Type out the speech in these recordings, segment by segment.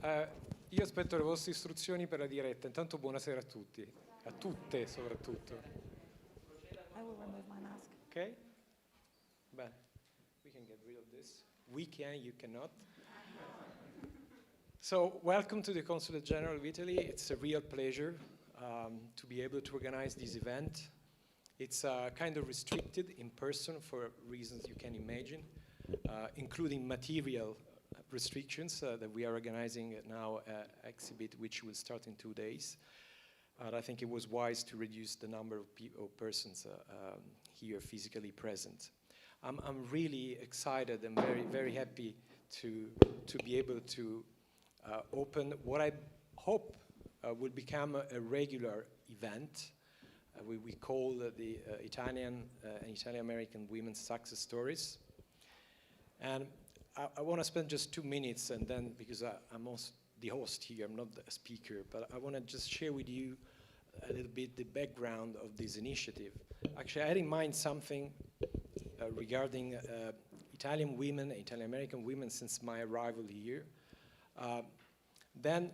Io aspetto le vostre istruzioni per la diretta. Intanto buonasera a tutti, a tutte soprattutto. I will remove my mask. Okay? Bene. We can get rid of this. We can, you cannot. So, welcome to the Consulate General of Italy. It's a real pleasure to be able to organize this event. It's kind of restricted in person for reasons you can imagine, including material restrictions that we are organizing now exhibit, which will start in 2 days. I think it was wise to reduce the number of persons here physically present. I'm really excited and very, very happy to be able to open what I hope will become a regular event. We call the Italian and Italian-American Women's Success Stories. And I want to spend just 2 minutes, and then, because I'm also the host here, I'm not a speaker, but I want to just share with you a little bit the background of this initiative. Actually, I had in mind something regarding Italian women, Italian-American women since my arrival here. Then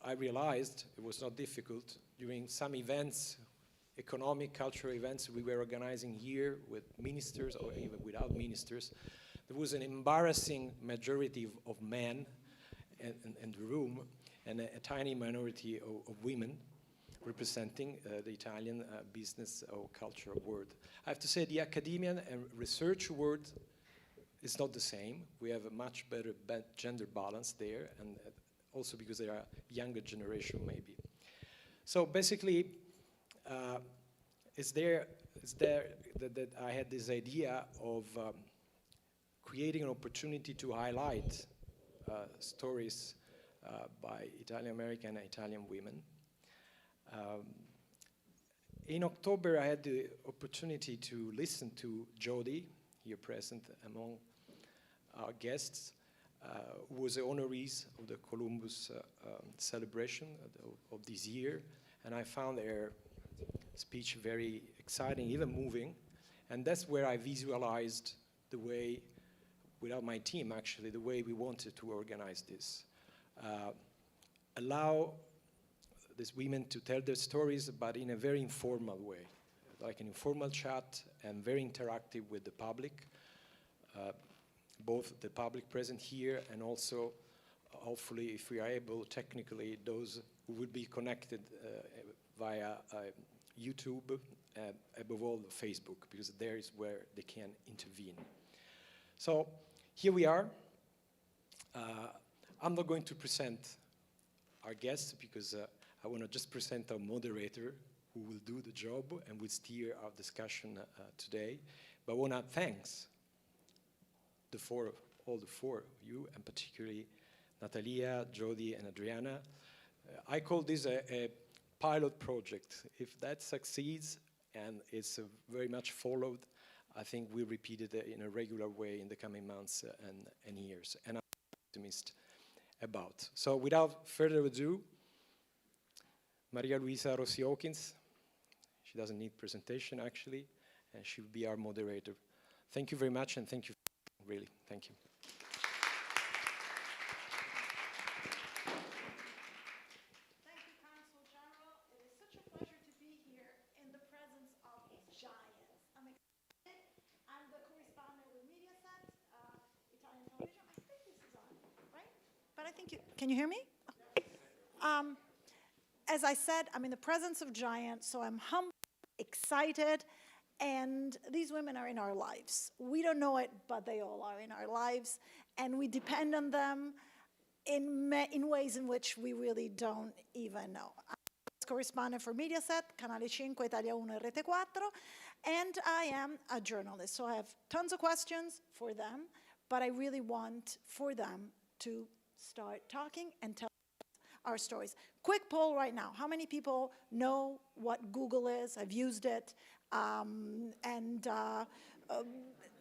I realized it was not difficult. During some events, economic, cultural events we were organizing here with ministers or even without ministers, there was an embarrassing majority of men in the room and a tiny minority of women representing the Italian business or cultural world. I have to say the academia and research world is not the same. We have a much better gender balance there, and also because they are younger generation maybe. So basically, it's there that I had this idea of creating an opportunity to highlight stories by Italian-American and Italian women. In October, I had the opportunity to listen to Jodi, here present among our guests, who was the honorees of the Columbus celebration of this year, and I found her speech very exciting, even moving, and that's where I visualized the way, without my team actually, the way we wanted to organize this. Allow these women to tell their stories, but in a very informal way, like an informal chat and very interactive with the public, both the public present here and also, hopefully, if we are able, technically, those who would be connected via YouTube, above all Facebook, because there is where they can intervene. So here we are. I'm not going to present our guests because I want to just present our moderator who will do the job and will steer our discussion today. But I want to thank all the four of you, and particularly Natalia, Jodi, and Adriana. I call this a pilot project. If that succeeds and it's very much followed, I think we'll repeat it in a regular way in the coming months and years. And I'm optimistic about. So without further ado, Maria Luisa Rossi-Hawkins. She doesn't need presentation, actually, and she will be our moderator. Thank you very much, and thank you, really. Thank you. Thank you, Consul General. It is such a pleasure to be here in the presence of giants. I'm excited. I'm the correspondent with Mediaset, Italian television. I think this is on, right? But I think you, can you hear me? As I said, I'm in the presence of giants, so I'm humble, excited, and these women are in our lives. We don't know it, but they all are in our lives, and we depend on them in ways in which we really don't even know. I'm a correspondent for Mediaset, Canale 5, Italia 1 e Rete 4, and I am a journalist, so I have tons of questions for them, but I really want for them to start talking and tell our stories. Quick poll right now. How many people know what Google is, have used it, and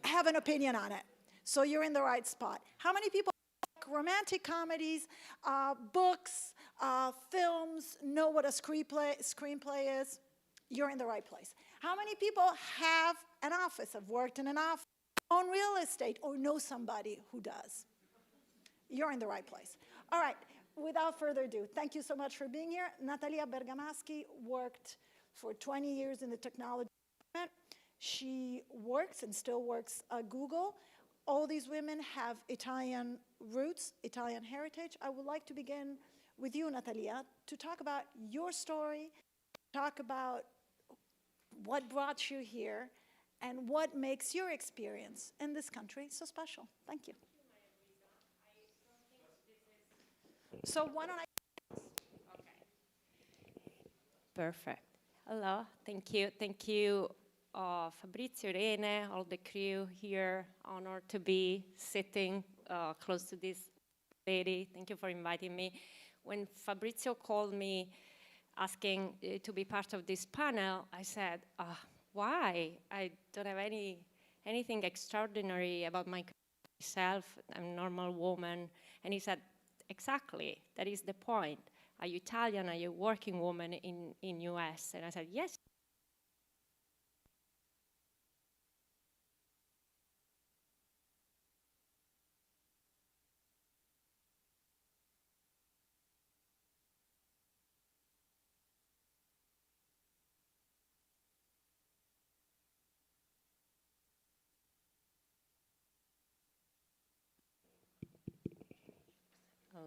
have an opinion on it? So you're in the right spot. How many people like romantic comedies, books, films, know what a screenplay is? You're in the right place. How many people have an office, have worked in an office, own real estate, or know somebody who does? You're in the right place. All right. without further ado, thank you so much for being here. Natalia Bergamaski worked for 20 years in the technology department. She works and still works at Google. All these women have Italian roots, Italian heritage. I would like to begin with you, Natalia, to talk about your story, talk about what brought you here, and what makes your experience in this country so special. Thank you. So why don't I? Perfect. Hello, thank you. Thank you, Fabrizio, Irene, all the crew here. Honored to be sitting close to this lady. Thank you for inviting me. When Fabrizio called me asking to be part of this panel, I said, why? I don't have anything extraordinary about myself. I'm a normal woman. And he said, exactly, that is the point. Are you Italian? Are you a working woman in US? And I said, yes.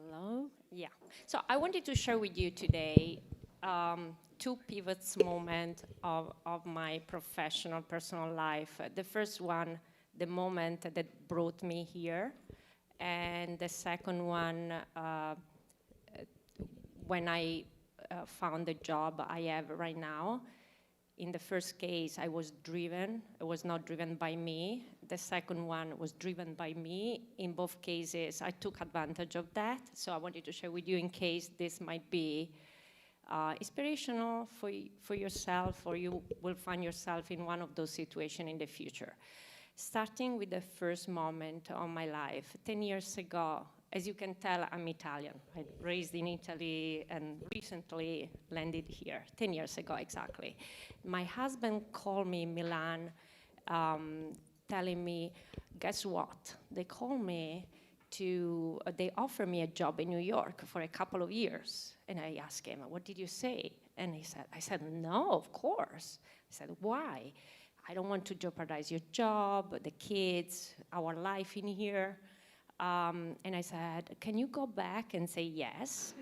Hello? Yeah. So I wanted to share with you today two pivots moment of my professional, personal life. The first one, the moment that brought me here. And the second one, when I found the job I have right now. In the first case, I was driven. It was not driven by me. The second one was driven by me. In both cases, I took advantage of that. So I wanted to share with you in case this might be inspirational for yourself, or you will find yourself in one of those situations in the future. Starting with the first moment of my life, 10 years ago, as you can tell, I'm Italian. I raised in Italy and recently landed here, 10 years ago exactly. My husband called me in Milan, telling me, guess what? They called me they offered me a job in New York for a couple of years. And I asked him, what did you say? And I said, no, of course. I said, why? I don't want to jeopardize your job, the kids, our life in here. And I said, can you go back and say yes?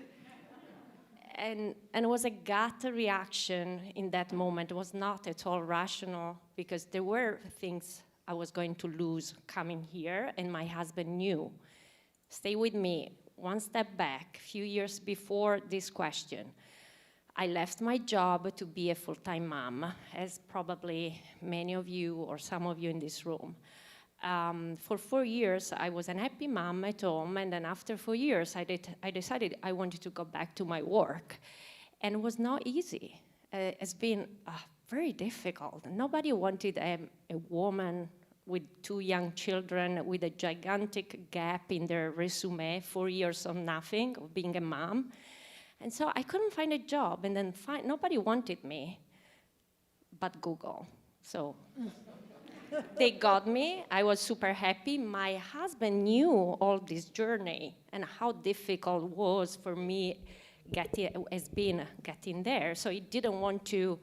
And it was a gut reaction in that moment. It was not at all rational, because there were things I was going to lose coming here, and my husband knew. Stay with me. One step back, a few years before this question. I left my job to be a full-time mom, as probably many of you or some of you in this room. For 4 years, I was an happy mom at home, and then after 4 years, I decided I wanted to go back to my work. And it was not easy. It's been very difficult. Nobody wanted a woman with 2 young children with a gigantic gap in their resume, 4 years of nothing, of being a mom. And so I couldn't find a job, and then nobody wanted me but Google. So they got me. I was super happy. My husband knew all this journey and how difficult it was for me getting there. So he didn't want to,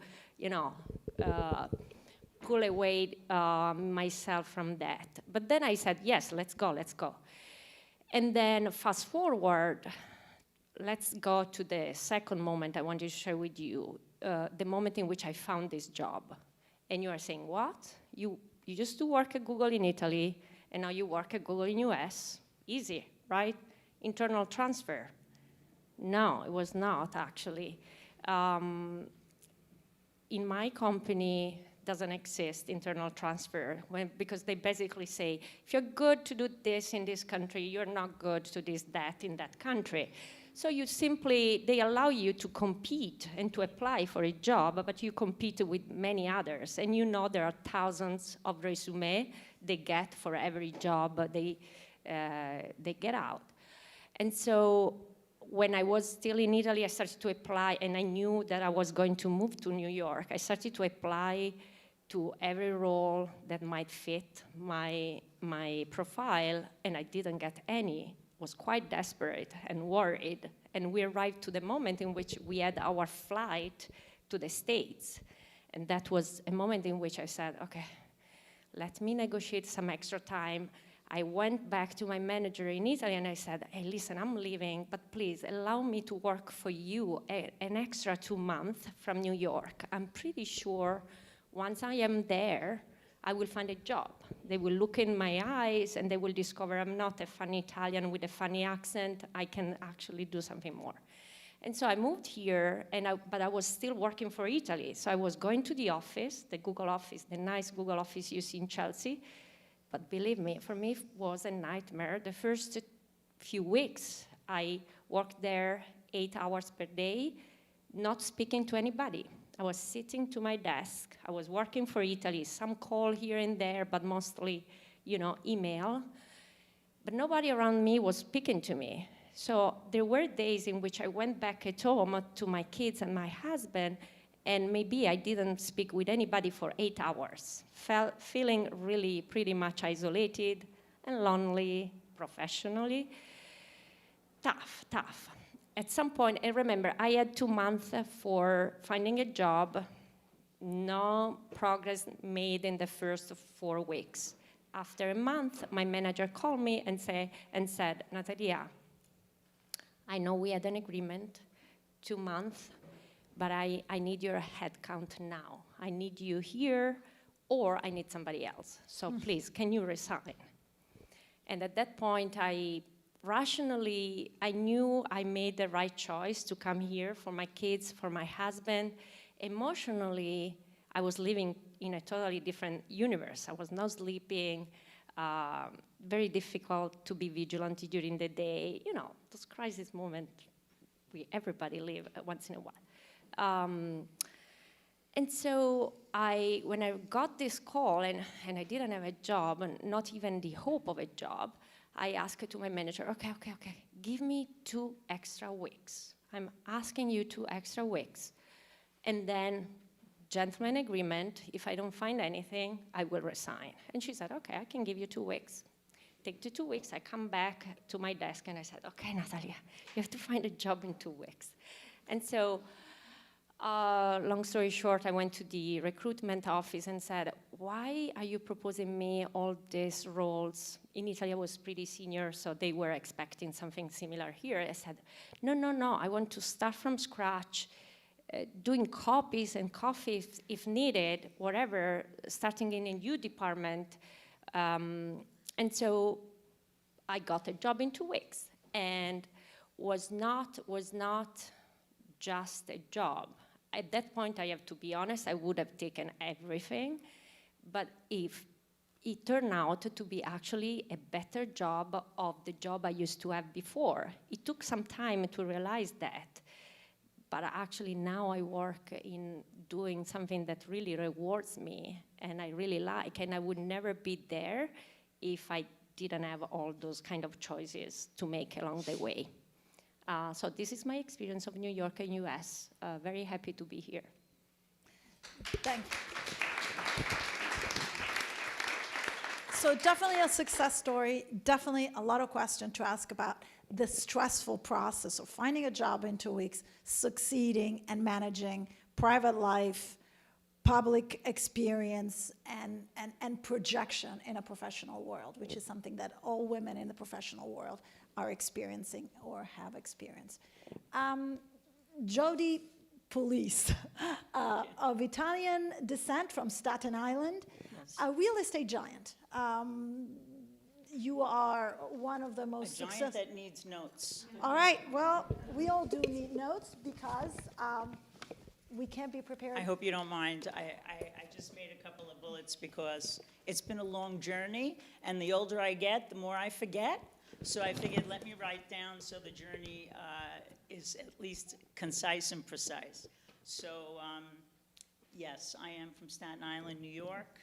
pull away myself from that. But then I said, yes, let's go. And then fast forward, let's go to the second moment I wanted to share with you, the moment in which I found this job. And you are saying, what? You used to work at Google in Italy, and now you work at Google in US. Easy, right? Internal transfer. No, it was not, actually. In my company, doesn't exist internal transfer, because they basically say, if you're good to do this in this country, you're not good to that in that country. So they allow you to compete and to apply for a job, but you compete with many others. And there are thousands of resumes they get for every job they get out. And so when I was still in Italy, I started to apply, and I knew that I was going to move to New York. I started to apply to every role that might fit my profile, and I didn't get any. It was quite desperate and worried. And we arrived to the moment in which we had our flight to the States. And that was a moment in which I said, okay, let me negotiate some extra time. I went back to my manager in Italy and I said, hey, listen, I'm leaving, but please allow me to work for you an extra 2 months from New York. I'm pretty sure once I am there, I will find a job. They will look in my eyes and they will discover I'm not a funny Italian with a funny accent. I can actually do something more. And so I moved here, but I was still working for Italy. So I was going to the office, the Google office, the nice Google office you see in Chelsea. But believe me, for me, it was a nightmare. The first few weeks, I worked there 8 hours per day, not speaking to anybody. I was sitting to my desk. I was working for Italy, some call here and there, but mostly, email. But nobody around me was speaking to me. So there were days in which I went back at home to my kids and my husband, and maybe I didn't speak with anybody for 8 hours, feeling really pretty much isolated and lonely professionally. Tough. At some point, I remember I had 2 months for finding a job, no progress made in the first 4 weeks. After a month, my manager called me and said, Natalia, I know we had an agreement, 2 months, but I need your headcount now. I need you here, or I need somebody else. So please, can you resign? And at that point, rationally, I knew I made the right choice to come here for my kids, for my husband. Emotionally, I was living in a totally different universe. I was not sleeping, very difficult to be vigilant during the day. Those crisis moments everybody live once in a while. And so when I got this call and I didn't have a job, and not even the hope of a job, I asked to my manager, okay, give me 2 extra weeks. I'm asking you 2 extra weeks. And then, gentleman agreement, if I don't find anything, I will resign. And she said, okay, I can give you 2 weeks. Take the 2 weeks, I come back to my desk and I said, okay, Natalia, you have to find a job in 2 weeks. And so, long story short, I went to the recruitment office and said, why are you proposing me all these roles? In Italy, I was pretty senior, so they were expecting something similar here. I said, no, I want to start from scratch, doing copies and coffee if needed, whatever, starting in a new department. And so I got a job in 2 weeks, and was not just a job. At that point, I have to be honest, I would have taken everything, but if it turned out to be actually a better job of the job I used to have before. It took some time to realize that, but actually now I work in doing something that really rewards me and I really like, and I would never be there if I didn't have all those kind of choices to make along the way. So this is my experience of New York and US. Very happy to be here. Thank you. So definitely a success story, definitely a lot of questions to ask about the stressful process of finding a job in 2 weeks, succeeding and managing private life, public experience, and projection in a professional world, which is something that all women in the professional world are experiencing or have experienced. Jodi Pulice, of Italian descent from Staten Island, yes. A real estate giant. You are one of the most successful. A giant that needs notes. All right, well, we all do need notes because we can't be prepared. I hope you don't mind. I just made a couple of bullets because it's been a long journey, and the older I get, the more I forget. So I figured let me write down so the journey is at least concise and precise. So yes, I am from Staten Island, New York.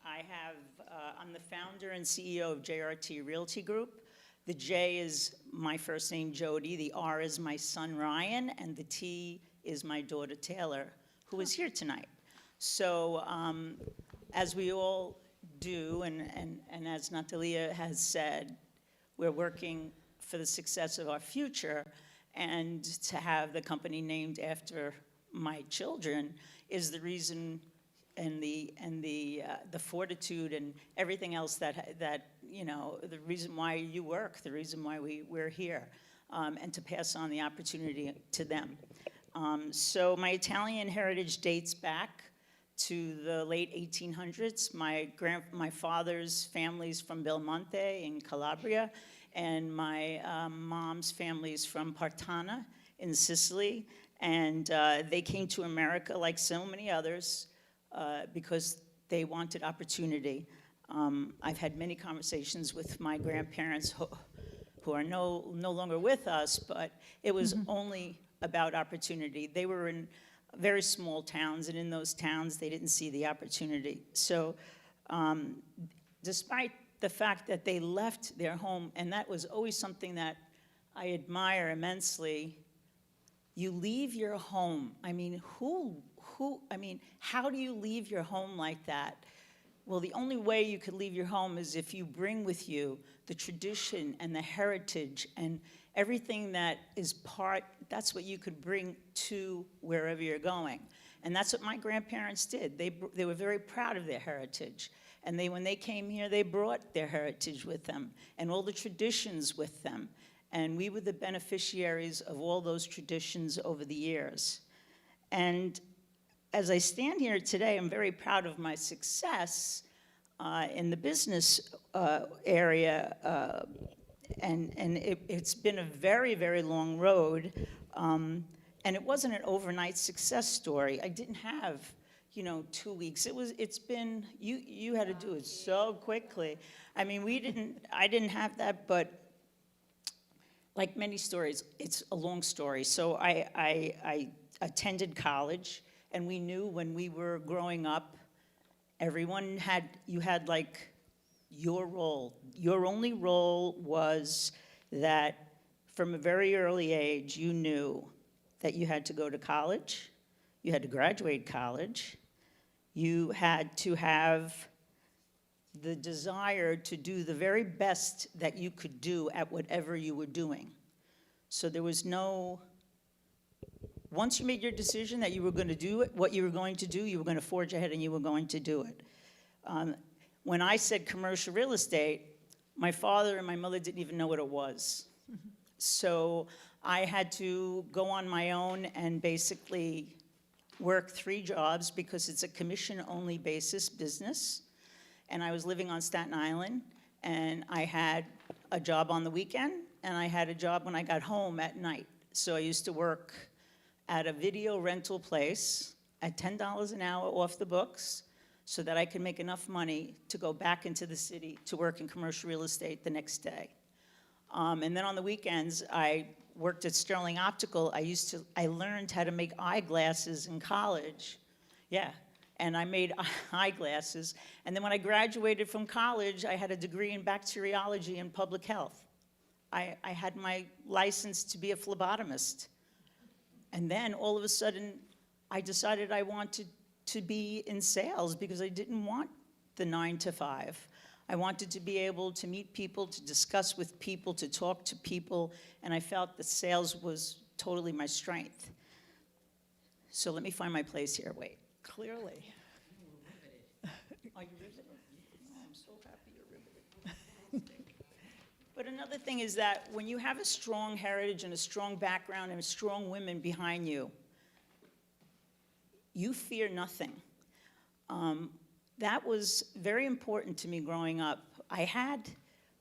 I'm the founder and CEO of JRT Realty Group. The J is my first name, Jodi. The R is my son, Ryan. And the T is my daughter, Taylor, who is here tonight. So as we all do, and as Natalia has said, we're working for the success of our future, and to have the company named after my children is the reason, and the fortitude and everything else that you know, the reason why you work, the reason why we're here, and to pass on the opportunity to them. So my Italian heritage dates back to the late 1800s. My father's family's from Belmonte in Calabria, and my mom's family's from Partana in Sicily. And they came to America, like so many others, because they wanted opportunity. I've had many conversations with my grandparents who are no longer with us, but it was only about opportunity. They were in very small towns, and in those towns, they didn't see the opportunity. So despite the fact that they left their home, and that was always something that I admire immensely, you leave your home. I mean, how do you leave your home like that? Well, the only way you could leave your home is if you bring with you the tradition and the heritage and everything that is that's what you could bring to wherever you're going. And that's what my grandparents did. They were very proud of their heritage. And when they came here, they brought their heritage with them and all the traditions with them. And we were the beneficiaries of all those traditions over the years. And as I stand here today, I'm very proud of my success in the business area, and it's been a very, very long road, and it wasn't an overnight success story. I didn't have, 2 weeks. It's been, you had to do it so quickly. I mean, I didn't have that, but like many stories, it's a long story. So I attended college, and we knew when we were growing up, you had like your role. Your only role was that from a very early age, you knew that you had to go to college, you had to graduate college, you had to have the desire to do the very best that you could do at whatever you were doing. So there was no, once you made your decision that you were going to do it, what you were going to do, you were going to forge ahead and you were going to do it. When I said commercial real estate, my father and my mother didn't even know what it was. So I had to go on my own and basically work 3 jobs because it's a commission-only basis business. And I was living on Staten Island, and I had a job on the weekend, and I had a job when I got home at night. So I used to work at a video rental place at $10 an hour off the books so that I could make enough money to go back into the city to work in commercial real estate the next day. And then on the weekends, I worked at Sterling Optical. I learned how to make eyeglasses in college. Yeah, and I made eyeglasses. And then when I graduated from college, I had a degree in bacteriology and public health. I had my license to be a phlebotomist. And then all of a sudden, I decided I wanted to be in sales because I didn't want the 9 to 5. I wanted to be able to meet people, to discuss with people, to talk to people, and I felt that sales was totally my strength. So let me find my place here. Wait. Clearly. Are you riveted? Oh, I'm so happy you're riveted. But another thing is that when you have a strong heritage and a strong background and strong women behind you, you fear nothing. That was very important to me growing up. I had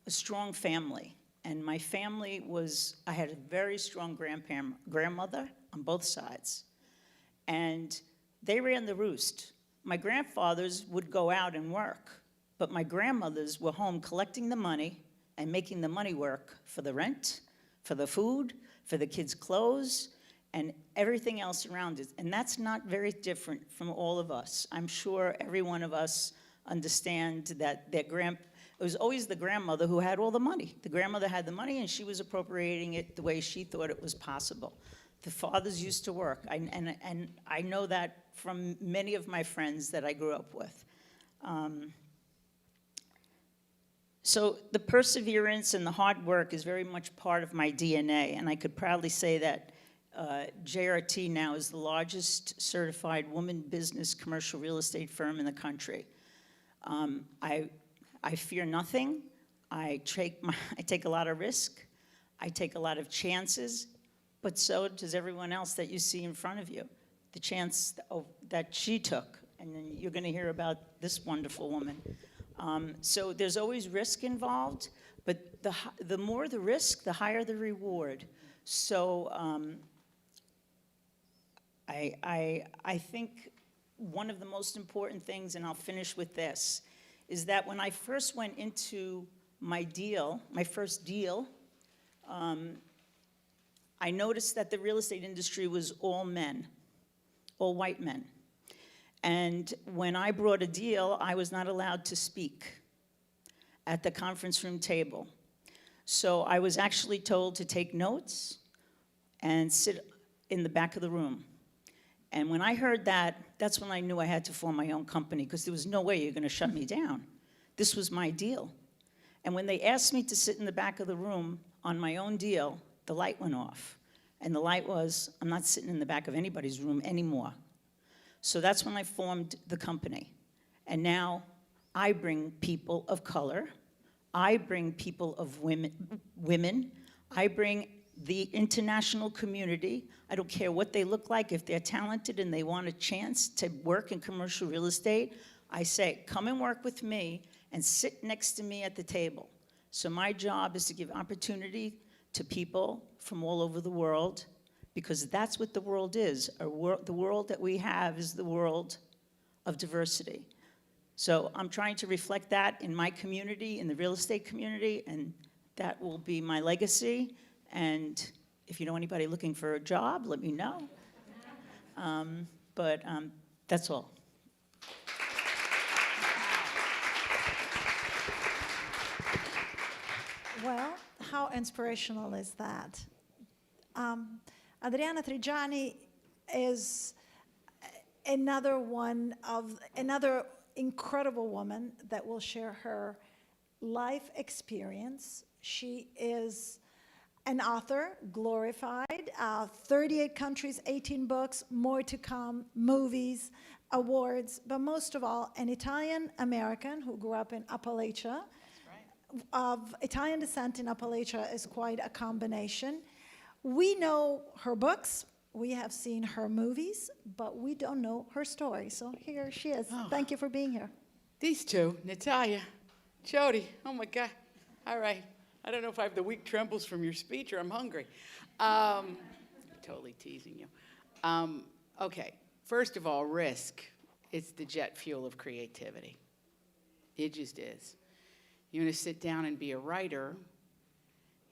a strong family, and my family I had a very strong grandmother on both sides, and they ran the roost. My grandfathers would go out and work, but my grandmothers were home collecting the money and making the money work for the rent, for the food, for the kids' clothes, and everything else around it. And that's not very different from all of us. I'm sure every one of us understand that it was always the grandmother who had all the money. The grandmother had the money, and she was appropriating it the way she thought it was possible. The fathers used to work, and I know that from many of my friends that I grew up with. So the perseverance and the hard work is very much part of my DNA, and I could proudly say that JRT now is the largest certified woman business commercial real estate firm in the country. I fear nothing. I take a lot of risk. I take a lot of chances, but so does everyone else that you see in front of you. The chance that she took, and then you're going to hear about this wonderful woman. So there's always risk involved, but the more the risk, the higher the reward. So I think one of the most important things, and I'll finish with this, is that when I first went into my first deal, I noticed that the real estate industry was all men, all white men. And when I brought a deal, I was not allowed to speak at the conference room table. So I was actually told to take notes and sit in the back of the room. And when I heard that, that's when I knew I had to form my own company, because there was no way you're going to shut me down. This was my deal. And when they asked me to sit in the back of the room on my own deal, the light went off. And the light was, I'm not sitting in the back of anybody's room anymore. So that's when I formed the company. And now I bring people of color, I bring people of women, I bring the international community. I don't care what they look like. If they're talented and they want a chance to work in commercial real estate, I say, come and work with me and sit next to me at the table. So my job is to give opportunity to people from all over the world, because that's what the world is. The world that we have is the world of diversity. So I'm trying to reflect that in my community, in the real estate community, and that will be my legacy. And if you know anybody looking for a job, let me know. That's all. Well, how inspirational is that? Adriana Trijani is another incredible woman that will share her life experience. She is an author, glorified, 38 countries, 18 books, more to come, movies, awards, but most of all, an Italian-American who grew up in Appalachia. Of Italian descent in Appalachia is quite a combination. We know her books, we have seen her movies, but we don't know her story. So here she is. Oh. Thank you for being here. These two, Natalia, Jodi, oh my God. All right. I don't know if I have the weak trembles from your speech or I'm hungry. Totally teasing you. Okay, first of all, risk. It's the jet fuel of creativity. It just is. You want to sit down and be a writer,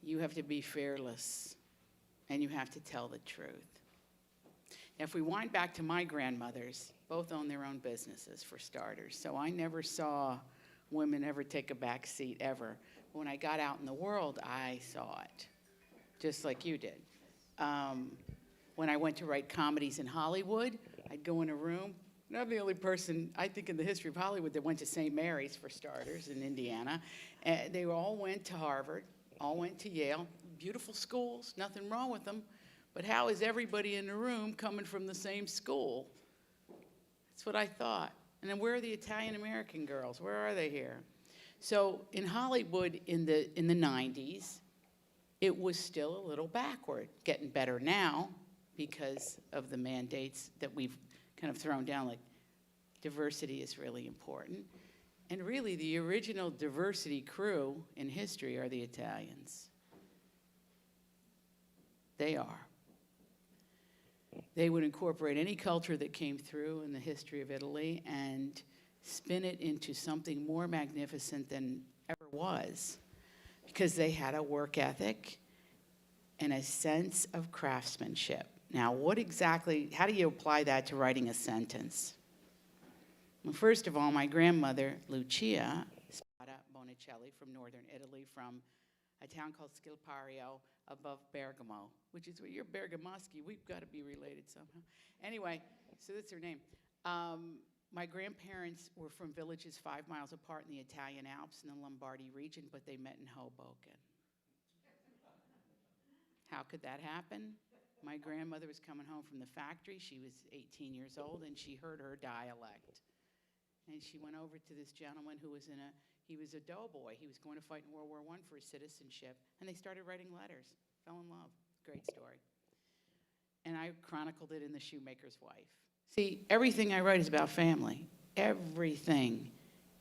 you have to be fearless, and you have to tell the truth. Now, if we wind back to my grandmothers, both owned their own businesses, for starters, so I never saw women ever take a back seat, ever. When I got out in the world, I saw it, just like you did. When I went to write comedies in Hollywood, I'd go in a room. And I'm the only person, I think, in the history of Hollywood that went to St. Mary's, for starters, in Indiana. They all went to Harvard, all went to Yale. Beautiful schools, nothing wrong with them. But how is everybody in the room coming from the same school? That's what I thought. And then where are the Italian-American girls? Where are they here? So in Hollywood in the 90s, it was still a little backward. Getting better now because of the mandates that we've kind of thrown down, like diversity is really important. And really the original diversity crew in history are the Italians. They are. They would incorporate any culture that came through in the history of Italy and spin it into something more magnificent than ever was, because they had a work ethic and a sense of craftsmanship. Now, how do you apply that to writing a sentence? Well, first of all, my grandmother, Lucia Spada Bonicelli, from northern Italy, from a town called Scilpario above Bergamo, which is where you're Bergamaschi. We've got to be related somehow. Anyway, so that's her name. My grandparents were from villages 5 miles apart in the Italian Alps in the Lombardy region, but they met in Hoboken. How could that happen? My grandmother was coming home from the factory. She was 18 years old, and she heard her dialect. And she went over to this gentleman who was he was a doughboy. He was going to fight in World War I for his citizenship. And they started writing letters, fell in love. Great story. And I chronicled it in The Shoemaker's Wife. See, everything I write is about family. Everything.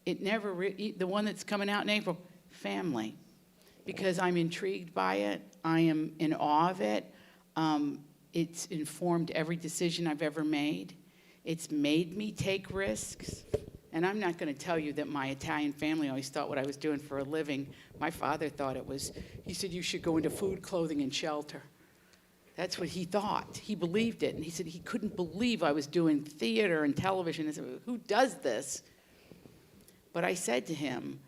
It never, the one that's coming out in April, family. Because I'm intrigued by it. I am in awe of it. It's informed every decision I've ever made. It's made me take risks. And I'm not going to tell you that my Italian family always thought what I was doing for a living. My father thought it was, he said, you should go into food, clothing, and shelter. That's what he thought. He believed it. And he said he couldn't believe I was doing theater and television. I said, who does this? But I said to him,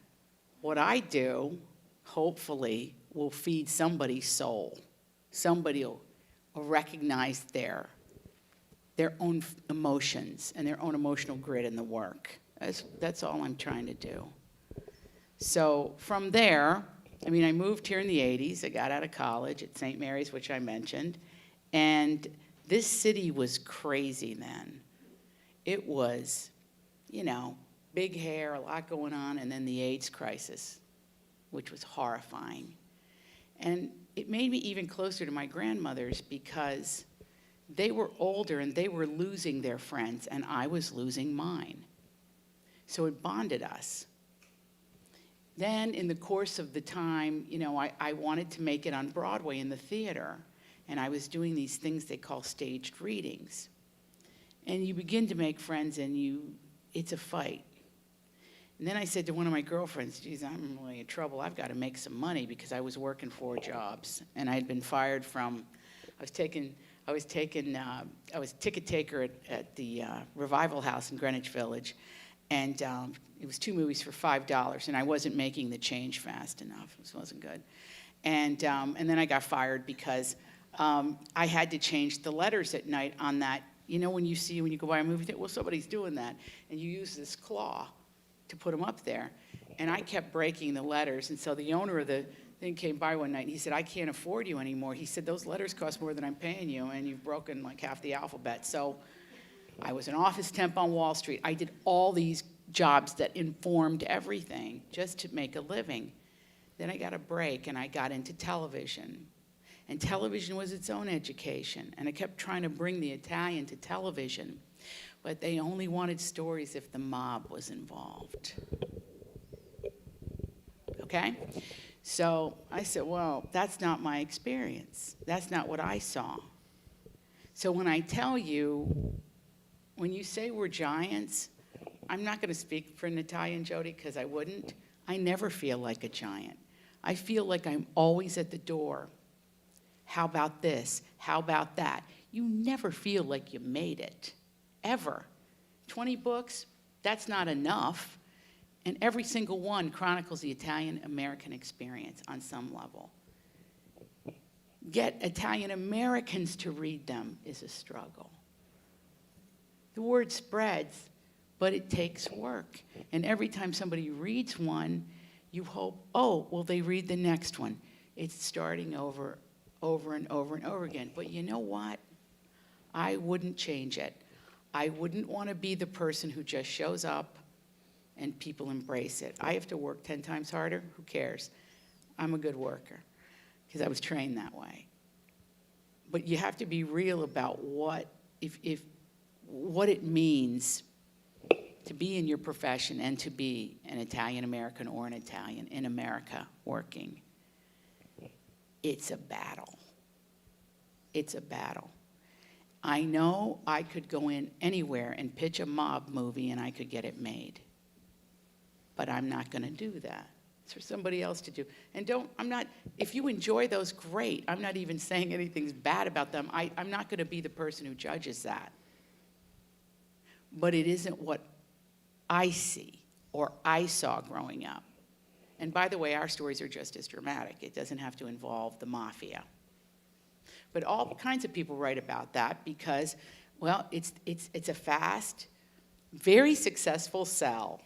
what I do, hopefully, will feed somebody's soul. Somebody will recognize their own emotions and their own emotional grit in the work. That's all I'm trying to do. So from there, I mean, I moved here in the 80s. I got out of college at St. Mary's, which I mentioned. And this city was crazy then. It was, you know, big hair, a lot going on, and then the AIDS crisis, which was horrifying. And it made me even closer to my grandmothers because they were older and they were losing their friends, and I was losing mine. So it bonded us. Then in the course of the time, you know, I wanted to make it on Broadway in the theater, and I was doing these things they call staged readings. And you begin to make friends, and it's a fight. And then I said to one of my girlfriends, geez, I'm really in trouble. I've got to make some money because I was working 4 jobs, and I had been fired from, I was ticket taker at the Revival House in Greenwich Village, and it was 2 movies for $5, and I wasn't making the change fast enough. This wasn't good. And then I got fired because I had to change the letters at night on that. You know when you go by a movie theater, well, somebody's doing that, and you use this claw to put them up there. And I kept breaking the letters, and so the owner of the thing came by one night, and he said, I can't afford you anymore. He said, those letters cost more than I'm paying you, and you've broken like half the alphabet. So I was an office temp on Wall Street. I did all these jobs that informed everything just to make a living. Then I got a break, and I got into television. And television was its own education, and I kept trying to bring the Italian to television, but they only wanted stories if the mob was involved. Okay? So I said, well, that's not my experience. That's not what I saw. So when I tell you, when you say we're giants, I'm not going to speak for Natalia and Jodi because I wouldn't. I never feel like a giant. I feel like I'm always at the door. How about this? How about that? You never feel like you made it, ever. 20 books, that's not enough. And every single one chronicles the Italian-American experience on some level. Get Italian-Americans to read them is a struggle. The word spreads, but it takes work. And every time somebody reads one, you hope, oh, will they read the next one? It's starting over and over and over again. But you know what? I wouldn't change it. I wouldn't want to be the person who just shows up and people embrace it. I have to work 10 times harder. Who cares? I'm a good worker because I was trained that way. But you have to be real about what it means to be in your profession and to be an Italian American or an Italian in America working. It's a battle. It's a battle. I know I could go in anywhere and pitch a mob movie and I could get it made. But I'm not going to do that. It's for somebody else to do. And if you enjoy those, great. I'm not even saying anything's bad about them. I'm not going to be the person who judges that. But it isn't what I see or I saw growing up. And by the way, our stories are just as dramatic. It doesn't have to involve the mafia. But all kinds of people write about that because, well, it's a fast, very successful sell.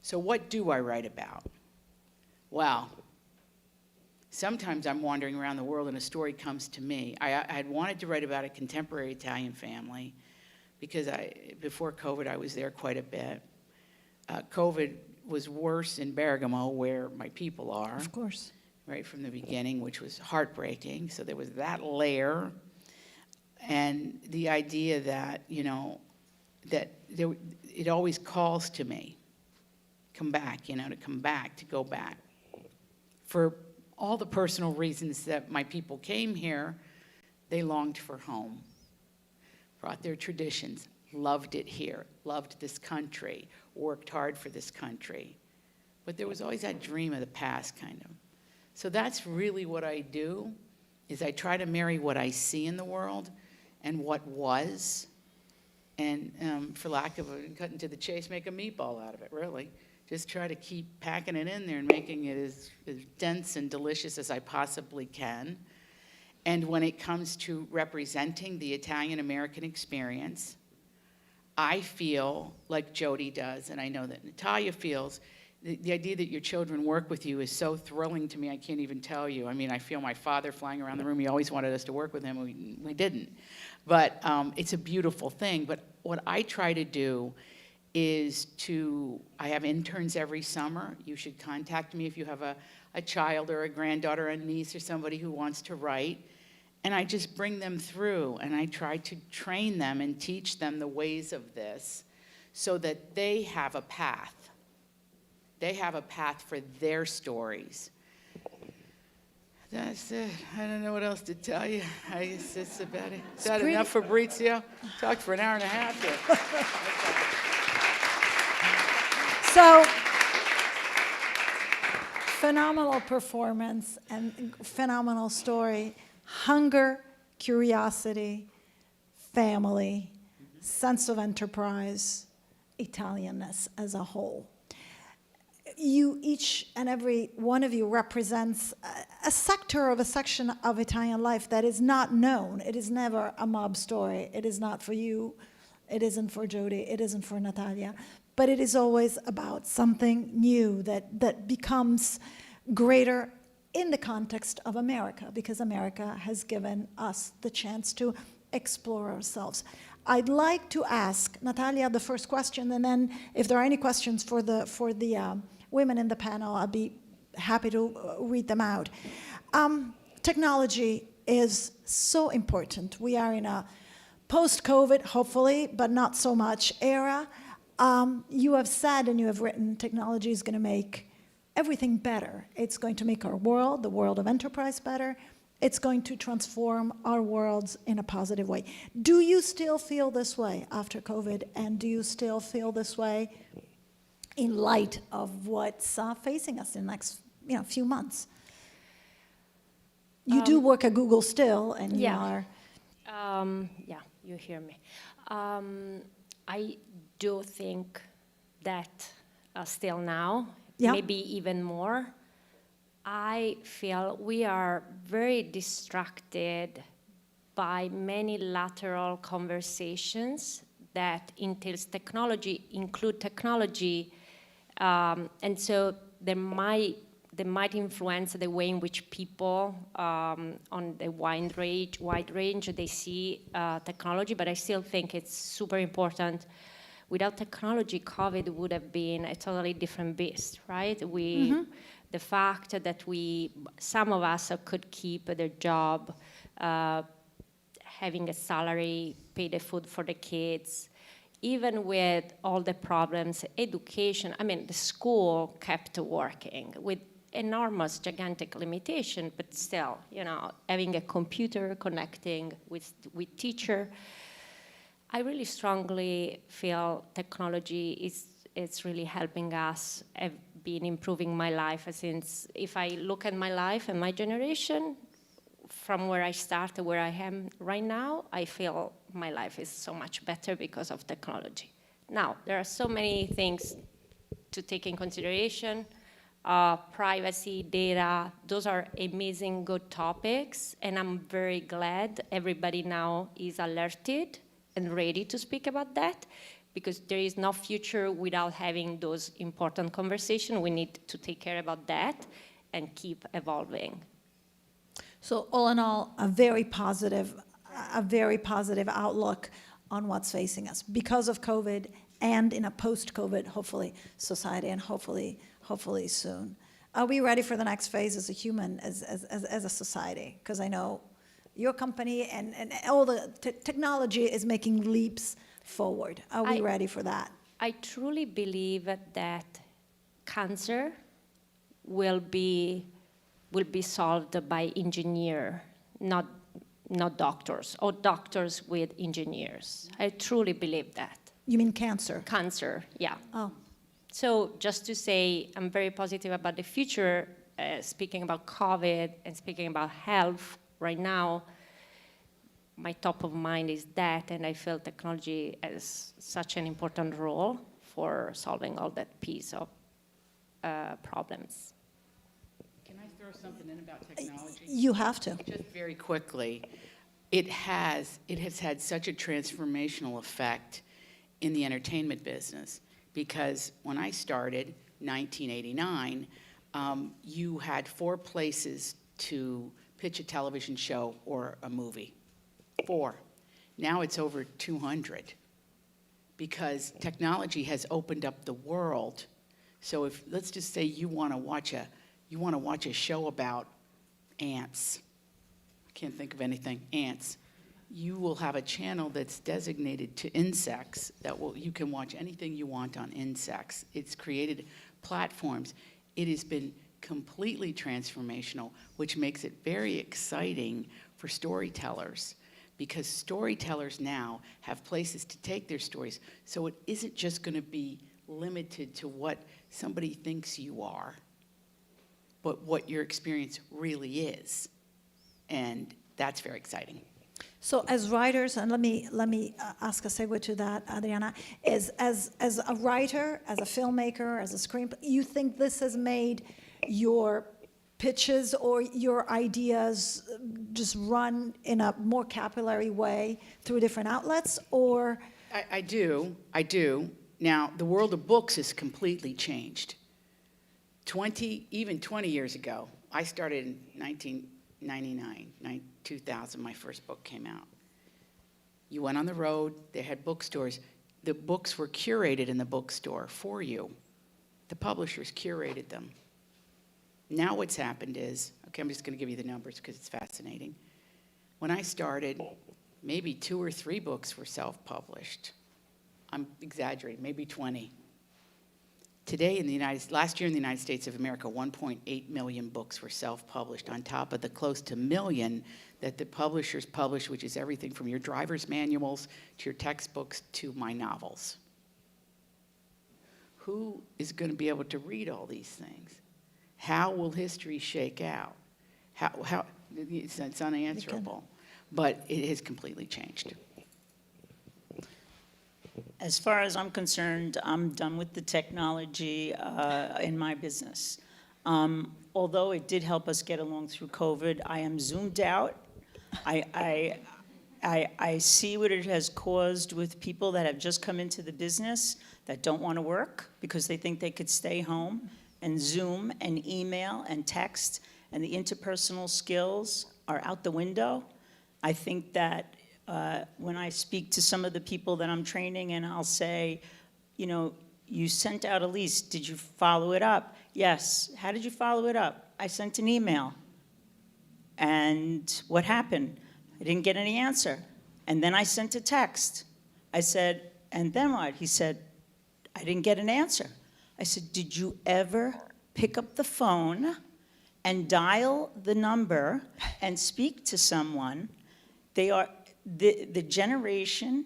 So what do I write about? Well, sometimes I'm wandering around the world and a story comes to me. I had wanted to write about a contemporary Italian family because before COVID, I was there quite a bit. COVID was worse in Bergamo, where my people are. Of course. Right from the beginning, which was heartbreaking. So there was that layer. And the idea that, you know, that it always calls to me, come back, you know, to come back, to go back. For all the personal reasons that my people came here, they longed for home, brought their traditions, loved it here, loved this country, worked hard for this country. But there was always that dream of the past, kind of. So that's really what I do, is I try to marry what I see in the world and what was, and for lack of cutting to the chase, make a meatball out of it, really. Just try to keep packing it in there and making it as dense and delicious as I possibly can. And when it comes to representing the Italian-American experience, I feel like Jodi does, and I know that Natalia feels, the idea that your children work with you is so thrilling to me, I can't even tell you. I mean, I feel my father flying around the room. He always wanted us to work with him. We didn't. But it's a beautiful thing. But what I try to do is I have interns every summer. You should contact me if you have a child or a granddaughter, a niece, or somebody who wants to write. And I just bring them through, and I try to train them and teach them the ways of this so that they have a path. They have a path for their stories. That's it. I don't know what else to tell you. I guess that's about it. Is that enough, Fabrizio? Talked for an hour and a half here. So, phenomenal performance and phenomenal story. Hunger, curiosity, family, sense of enterprise, Italianness as a whole. You, each and every one of you, represents a sector of a section of Italian life that is not known. It is never a mob story. It is not for you. It isn't for Jodi. It isn't for Natalia. But it is always about something new that becomes greater in the context of America, because America has given us the chance to explore ourselves. I'd like to ask Natalia the first question, and then if there are any questions for the women in the panel, I'll be happy to read them out. Technology is so important. We are in a post-COVID, hopefully, but not so much era. You have said and you have written, technology is going to make everything better. It's going to make our world, the world of enterprise, better. It's going to transform our worlds in a positive way. Do you still feel this way after COVID? And do you still feel this way in light of what's facing us in the next few months? You do work at Google still, and you are... yeah, you hear me. I do think that still now, maybe even more, I feel we are very distracted by many lateral conversations that entails technology, include technology, and so they might influence the way in which people on the wide range they see technology, but I still think it's super important. Without technology, COVID would have been a totally different beast, right? The fact that some of us could keep their job, having a salary, pay the food for the kids, even with all the problems, education, I mean, the school kept working with enormous, gigantic limitation, but still, having a computer, connecting with teacher. I really strongly feel technology is really helping us. I've been improving my life since, if I look at my life and my generation, from where I started, where I am right now, I feel my life is so much better because of technology. Now, there are so many things to take in consideration. Privacy, data, those are amazing, good topics, and I'm very glad everybody now is alerted and ready to speak about that, because there is no future without having those important conversations. We need to take care about that and keep evolving. So all in all, a very positive outlook on what's facing us because of COVID and in a post-COVID, hopefully, society, and hopefully soon. Are we ready for the next phase as a human, as a society? Because I know your company and all the technology is making leaps forward. Are we ready for that? I truly believe that cancer will be solved by engineer, not doctors, or doctors with engineers. I truly believe that. You mean cancer? Cancer, yeah. Oh. So just to say, I'm very positive about the future, speaking about COVID and speaking about health right now. My top of mind is that, and I feel technology has such an important role for solving all that piece of problems. Can I throw something in about technology? You have to. Just very quickly, it has had such a transformational effect in the entertainment business, because when I started, 1989, you had 4 places to pitch a television show or a movie. 4. Now it's over 200, because technology has opened up the world. So if, let's just say you want to watch a show about ants. I can't think of anything. Ants. You will have a channel that's designated to insects you can watch anything you want on insects. It's created platforms. It has been completely transformational, which makes it very exciting for storytellers, because storytellers now have places to take their stories. So it isn't just going to be limited to what somebody thinks you are, but what your experience really is. And that's very exciting. So as writers, and let me ask a segue to that, Adriana, as a writer, as a filmmaker, as a screenplay, you think this has made your pitches or your ideas just run in a more capillary way through different outlets, or? I do. Now, the world of books has completely changed. Even 20 years ago, I started in 1999, 2000, my first book came out. You went on the road, they had bookstores. The books were curated in the bookstore for you. The publishers curated them. Now what's happened is, okay, I'm just going to give you the numbers because it's fascinating. When I started, maybe 2 or 3 books were self-published. I'm exaggerating, maybe 20. Today, last year in the United States of America, 1.8 million books were self-published, on top of the close to 1 million that the publishers publish, which is everything from your driver's manuals to your textbooks to my novels. Who is going to be able to read all these things? How will history shake out? It's unanswerable, but it has completely changed. As far as I'm concerned, I'm done with the technology in my business. Although it did help us get along through COVID, I am zoomed out. I see what it has caused with people that have just come into the business that don't want to work because they think they could stay home and Zoom and email and text, and the interpersonal skills are out the window. I think that when I speak to some of the people that I'm training and I'll say, you know, you sent out a lease, did you follow it up? Yes. How did you follow it up? I sent an email. And what happened? I didn't get any answer. And then I sent a text. I said, and then what? He said, I didn't get an answer. I said, did you ever pick up the phone and dial the number and speak to someone? They are, the generation,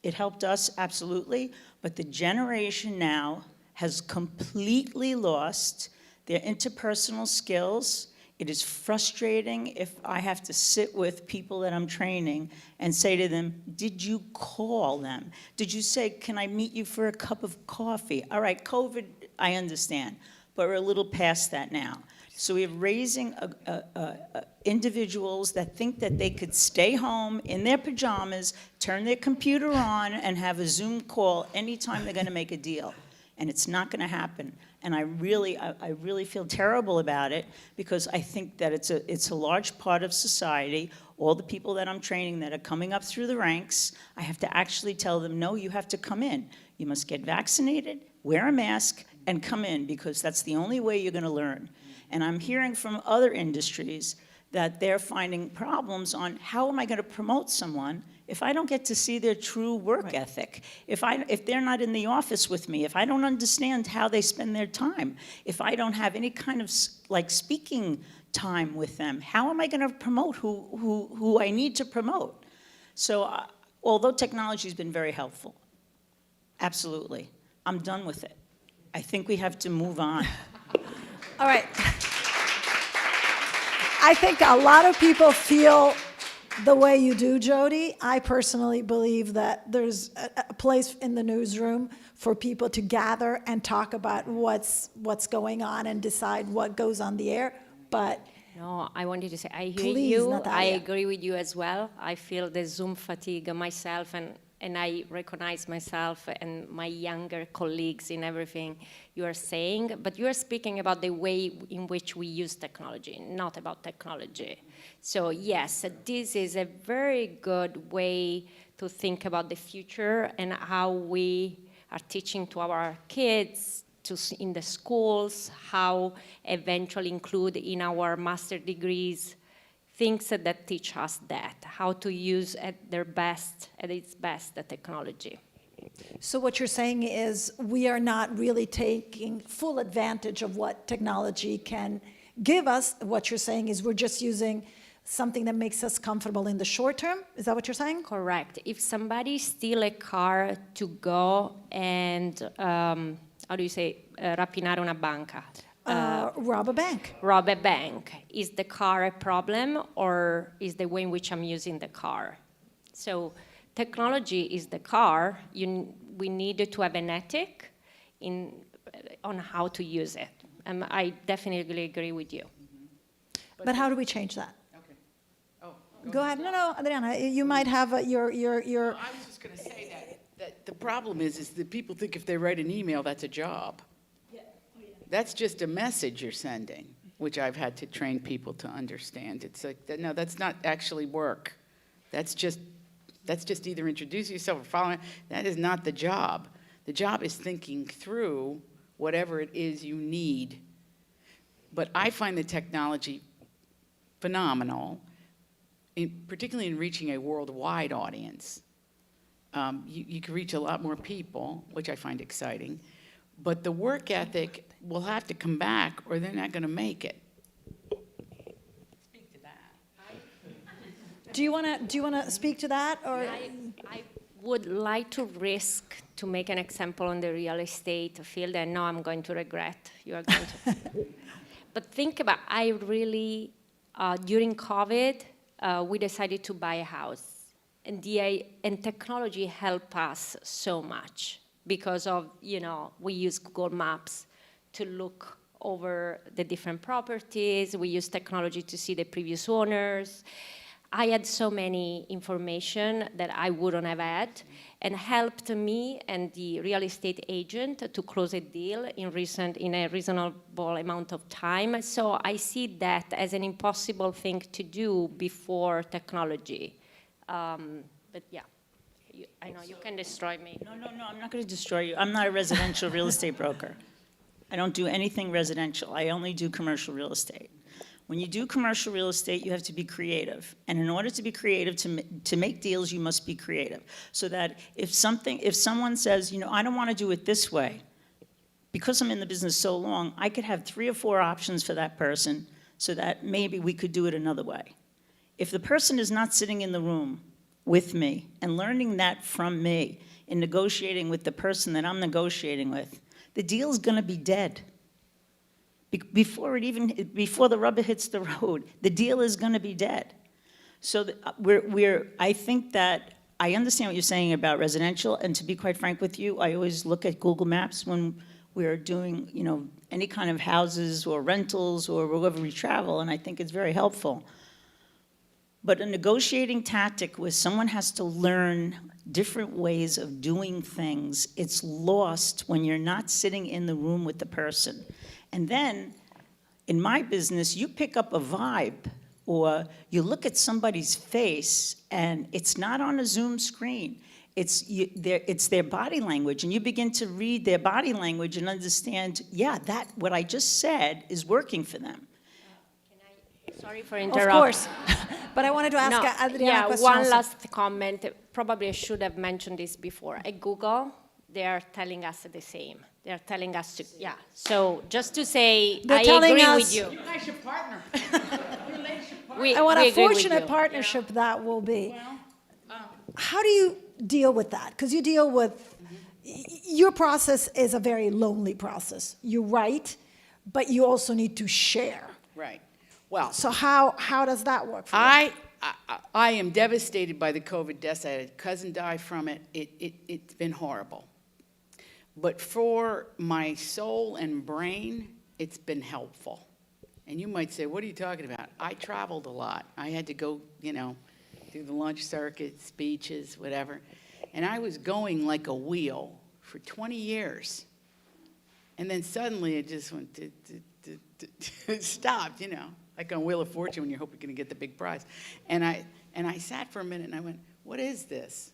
it helped us absolutely, but the generation now has completely lost their interpersonal skills. It is frustrating if I have to sit with people that I'm training and say to them, did you call them? Did you say, can I meet you for a cup of coffee? All right, COVID, I understand, but we're a little past that now. So we're raising individuals that think that they could stay home in their pajamas, turn their computer on, and have a Zoom call anytime they're going to make a deal. And it's not going to happen. And I really feel terrible about it, because I think that it's a large part of society. All the people that I'm training that are coming up through the ranks, I have to actually tell them, no, you have to come in. You must get vaccinated, wear a mask, and come in, because that's the only way you're going to learn. And I'm hearing from other industries that they're finding problems on how am I going to promote someone if I don't get to see their true work ethic, if they're not in the office with me, if I don't understand how they spend their time, if I don't have any kind of like speaking time with them, how am I going to promote who I need to promote? So although technology has been very helpful, absolutely, I'm done with it. I think we have to move on. All right. I think a lot of people feel the way you do, Jodi. I personally believe that there's a place in the newsroom for people to gather and talk about what's going on and decide what goes on the air. But no, I wanted to say, I hear please, you. Natalia. I agree with you as well. I feel the Zoom fatigue myself, and I recognize myself and my younger colleagues in everything you are saying. But you are speaking about the way in which we use technology, not about technology. So yes, this is a very good way to think about the future and how we are teaching to our kids in the schools, how eventually include in our master degrees things that teach us that, how to use at its best, the technology. so what you're saying is we are not really taking full advantage of what technology can give us. What you're saying is we're just using something that makes us comfortable in the short term? Is that what you're saying? Correct. If somebody steal a car to go and, how do you say, rapinare una banca? Rob a bank. Rob a bank. Is the car a problem, or is the way in which I'm using the car? So technology is the car. We need to have an ethic on how to use it. I definitely agree with you. But how do we change that? Okay. Oh, Go ahead. No, Adriana, you might have your. I was just going to say that the problem is that people think if they write an email, that's a job. That's just a message you're sending, which I've had to train people to understand. It's like, no, that's not actually work. That's just either introduce yourself or follow. That is not the job. The job is thinking through whatever it is you need. But I find the technology phenomenal, particularly in reaching a worldwide audience. You can reach a lot more people, which I find exciting. But the work ethic will have to come back, or they're not going to make it. Speak to that. Do you want to speak to that, or? I would like to risk to make an example on the real estate field, and now I'm going to regret. You are going to. But think about, I really, during COVID, we decided to buy a house. And technology helped us so much because of, we use Google Maps to look over the different properties. We use technology to see the previous owners. I had so many information that I wouldn't have had, and helped me and the real estate agent to close a deal in a reasonable amount of time. So I see that as an impossible thing to do before technology. But yeah, I know you can destroy me. No, I'm not going to destroy you. I'm not a residential real estate broker. I don't do anything residential. I only do commercial real estate. When you do commercial real estate, you have to be creative. And in order to be creative, to make deals, you must be creative. So that if someone says, I don't want to do it this way, because I'm in the business so long, I could have 3 or 4 options for that person so that maybe we could do it another way. If the person is not sitting in the room with me and learning that from me in negotiating with the person that I'm negotiating with, the deal is going to be dead. Before the rubber hits the road, the deal is going to be dead. So I think that I understand what you're saying about residential, and to be quite frank with you, I always look at Google Maps when we're doing, any kind of houses or rentals or wherever we travel, and I think it's very helpful. But a negotiating tactic where someone has to learn different ways of doing things, it's lost when you're not sitting in the room with the person. And then, in my business, you pick up a vibe, or you look at somebody's face, and it's not on a Zoom screen. It's their body language, and you begin to read their body language and understand, yeah, what I just said is working for them. Sorry for interrupting. Of course. But I wanted to ask Adriana a question one also. last comment. Probably I should have mentioned this before. At Google, they are telling us the same. They are telling us to, yeah. So just to say, They're I telling agree us- with you. You guys should partner. And what we a agree with fortunate you. partnership that will be. How do you deal with that? Because you deal with, your process is a very lonely process. You write, but you also need to share. Right. Well, So how does that work for you? I am devastated by the COVID deaths. I had a cousin die from it. It's been horrible. But for my soul and brain, it's been helpful. And you might say, what are you talking about? I traveled a lot. I had to go, do the lunch circuit, speeches, whatever. And I was going like a wheel for 20 years. And then suddenly it just went, it stopped, like on Wheel of Fortune when you hope you're going to get the big prize. And I sat for a minute and I went, what is this?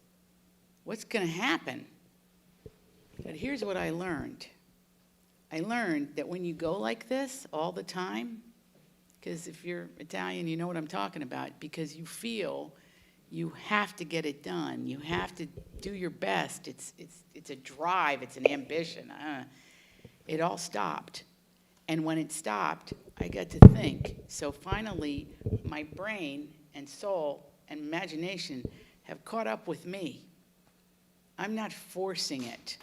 What's going to happen? But here's what I learned. I learned that when you go like this all the time, because if you're Italian, you know what I'm talking about, because you feel you have to get it done. You have to do your best. It's a drive. It's an ambition. It all stopped. And when it stopped, I got to think. So finally, my brain and soul and imagination have caught up with me. I'm not forcing it.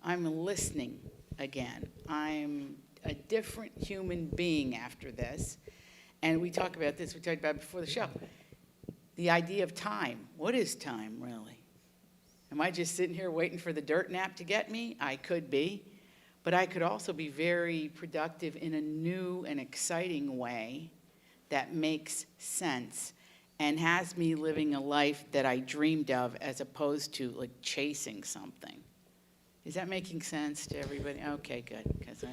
I'm listening again. I'm a different human being after this. And we talk about this, we talked about it before the show. The idea of time. What is time, really? Am I just sitting here waiting for the dirt nap to get me? I could be. But I could also be very productive in a new and exciting way that makes sense and has me living a life that I dreamed of as opposed to like chasing something. Is that making sense to everybody? Okay, good. 'Cause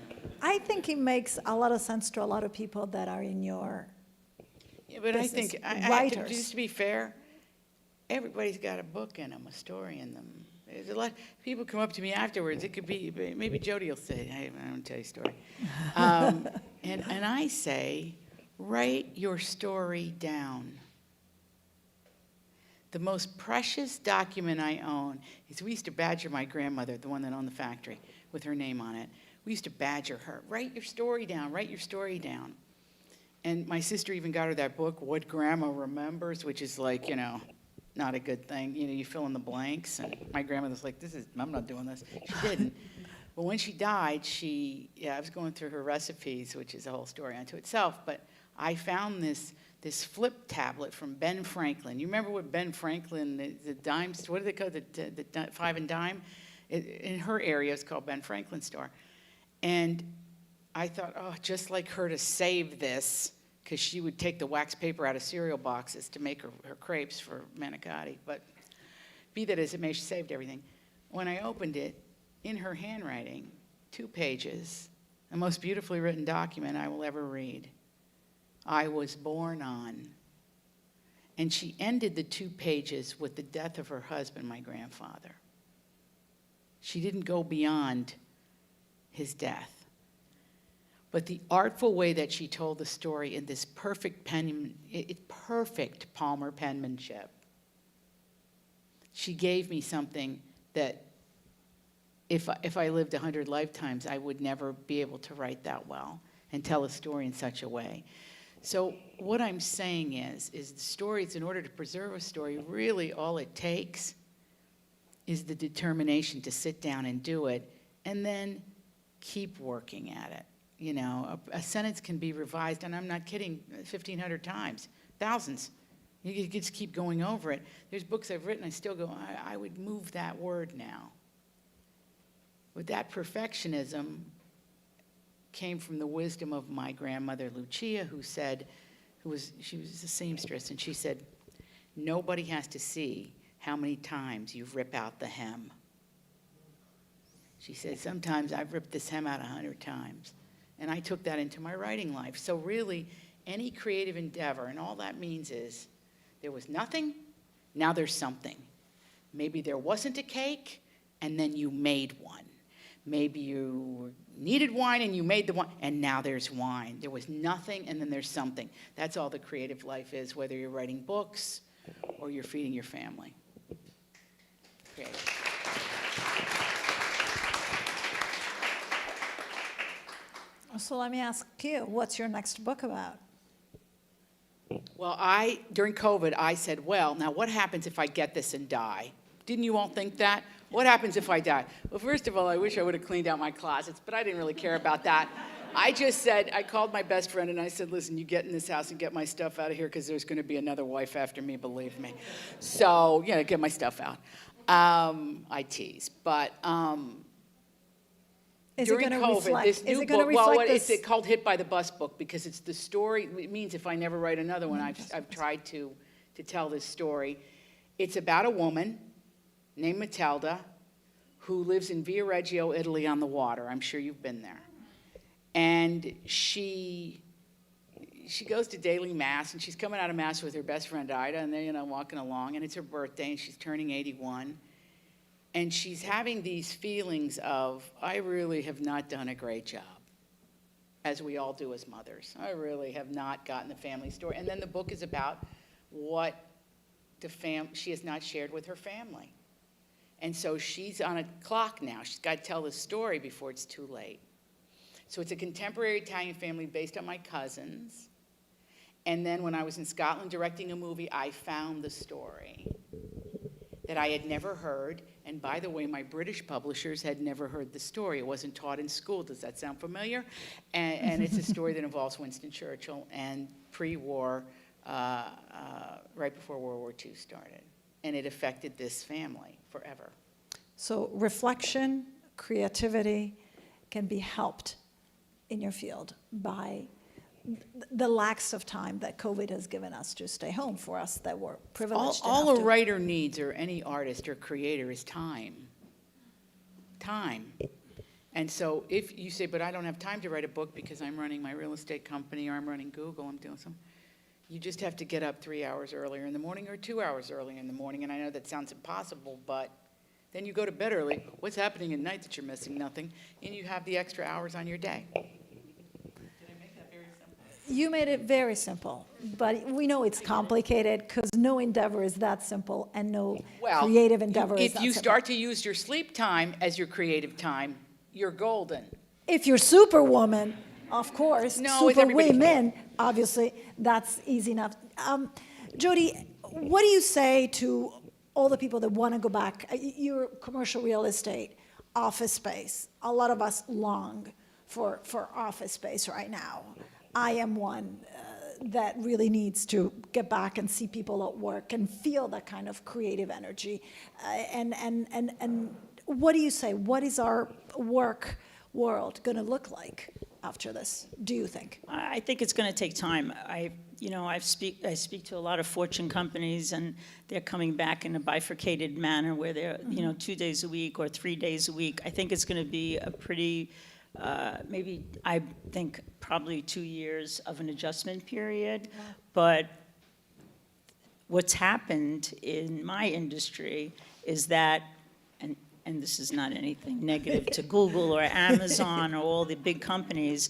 I think it makes a lot of sense to a lot of people that are in your yeah, but I business, think, writers. just to be fair, everybody's got a book in them, a story in them. There's a lot, people come up to me afterwards, it could be, maybe Jodi will say, hey, I don't tell you a story. And I say, write your story down. The most precious document I own is we used to badger my grandmother, the one that owned the factory, with her name on it. We used to badger her, write your story down, write your story down. And my sister even got her that book, What Grandma Remembers, which is like, not a good thing. You fill in the blanks. And my grandmother's like, I'm not doing this. She didn't. But when she died, I was going through her recipes, which is a whole story unto itself, but I found this flip tablet from Ben Franklin. You remember what Ben Franklin, the dimes, what do they call it, the 5 and dime? In her area, it's called Ben Franklin store. And I thought, oh, just like her to save this, because she would take the wax paper out of cereal boxes to make her crepes for manicotti. But be that as it may, she saved everything. When I opened it, in her handwriting, 2 pages, the most beautifully written document I will ever read. I was born on. And she ended the 2 pages with the death of her husband, my grandfather. She didn't go beyond his death. But the artful way that she told the story in this perfect perfect Palmer penmanship, she gave me something that if I lived 100 lifetimes, I would never be able to write that well and tell a story in such a way. So what I'm saying is the stories, in order to preserve a story, really all it takes is the determination to sit down and do it, and then keep working at it. A sentence can be revised, and I'm not kidding, 1,500 times, thousands. You just keep going over it. There's books I've written, I still go, I would move that word now. With that perfectionism came from the wisdom of my grandmother, Lucia, who said, she was a seamstress, and she said, nobody has to see how many times you rip out the hem. She said, sometimes I've ripped this hem out 100 times. And I took that into my writing life. So really, any creative endeavor, and all that means is, there was nothing, now there's something. Maybe there wasn't a cake, and then you made one. Maybe you needed wine, and you made the wine, and now there's wine. There was nothing, and then there's something. That's all the creative life is, whether you're writing books or you're feeding your family. Creative. So let me ask you, what's your next book about? Well, during COVID, I said, well, now what happens if I get this and die? Didn't you all think that? What happens if I die? Well, first of all, I wish I would have cleaned out my closets, but I didn't really care about that. I just said, I called my best friend and I said, listen, you get in this house and get my stuff out of here because there's going to be another wife after me, believe me. So, get my stuff out. I tease, but Is during it going to COVID, reflect? this Is new it going to book, well, reflect it's this? called Hit by the Bus book because it's the story. It means if I never write another one, I've tried to tell this story. It's about a woman named Matilda who lives in Viareggio, Italy, on the water. I'm sure you've been there. And she goes to daily mass, and she's coming out of mass with her best friend Ida, and they're walking along, and it's her birthday, and she's turning 81. And she's having these feelings of, I really have not done a great job, as we all do as mothers. I really have not gotten the family story. And then the book is about what she has not shared with her family. And so she's on a clock now. She's got to tell the story before it's too late. So it's a contemporary Italian family based on my cousins. And then when I was in Scotland directing a movie, I found the story that I had never heard. And by the way, my British publishers had never heard the story. It wasn't taught in school. Does that sound familiar? And it's a story that involves Winston Churchill and pre-war, right before World War II started. And it affected this family forever. So reflection, creativity can be helped in your field by the lax of time that COVID has given us to stay home for us that were privileged All enough a to. writer needs, or any artist or creator, is time. Time. And so if you say, but I don't have time to write a book because I'm running my real estate company or I'm running Google, I'm doing something, you just have to get up 3 hours earlier in the morning or 2 hours earlier in the morning. And I know that sounds impossible, but then you go to bed early. What's happening at night that you're missing? Nothing. And you have the extra hours on your day. You made it very simple, but we know it's complicated because no endeavor is that simple and no creative endeavor is that If you simple. start to use your sleep time as your creative time, you're golden. If you're superwoman, of course, No, is everybody- superwomen, obviously, that's easy enough. Jodi, what do you say to all the people that want to go back? You're commercial real estate, office space. A lot of us long for office space right now. I am one that really needs to get back and see people at work and feel that kind of creative energy. And what do you say? What is our work world going to look like after this, do you think? I think it's going to take time. I speak to a lot of Fortune companies, and they're coming back in a bifurcated manner where they're 2 days a week or 3 days a week. I think it's going to be a pretty maybe I think probably 2 years of an adjustment period. Yeah. But what's happened in my industry is that, and this is not anything negative to Google or Amazon or all the big companies,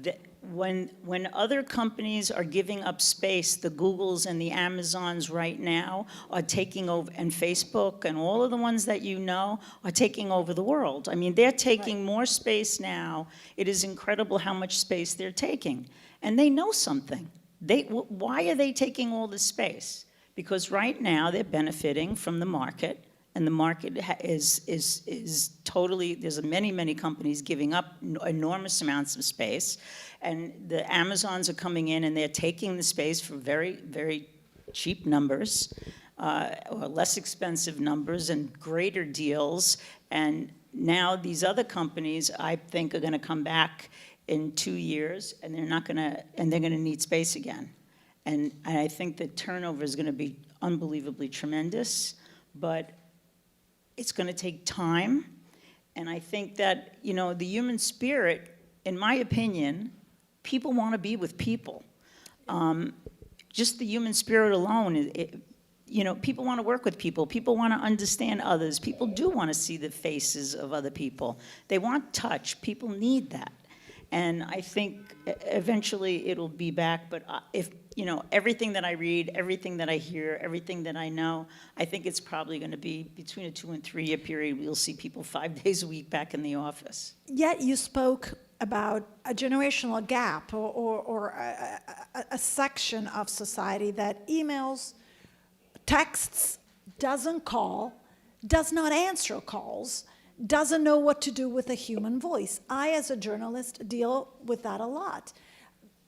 that when other companies are giving up space, the Googles and the Amazons right now are taking over, and Facebook and all of the ones that you know are taking over the world. I mean, they're taking more space now. It is incredible how much space they're taking. And they know something. Why are they taking all this space? Because right now they're benefiting from the market. And the market is totally, there's many companies giving up enormous amounts of space. And the Amazons are coming in and they're taking the space for very, very cheap numbers, or less expensive numbers and greater deals. And now these other companies, I think, are gonna come back in 2 years and they're not gonna, and they're gonna need space again. And I think the turnover is going to be unbelievably tremendous, but it's going to take time. And I think that, you know, the human spirit, in my opinion, people want to be with people. Just the human spirit alone, you know, people want to work with people. People want to understand others. People do want to see the faces of other people. They want touch. People need that. And I think eventually it'll be back. But if, you know, everything that I read, everything that I hear, everything that I know, I think it's probably going to be between a 2 and 3 year period. We'll see people 5 days a week back in the office. Yet you spoke about a generational gap or a section of society that emails, texts, doesn't call, does not answer calls, doesn't know what to do with a human voice. I, as a journalist, deal with that a lot.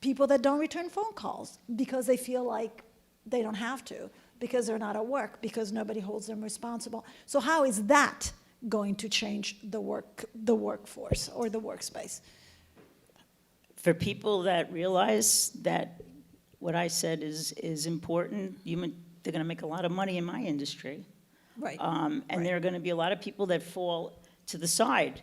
People that don't return phone calls because they feel like they don't have to, because they're not at work, because nobody holds them responsible. So how is that going to change the workforce or the workspace? For people that realize that what I said is important, they're going to make a lot of money in my industry. Right. And there are going to be a lot of people that fall to the side,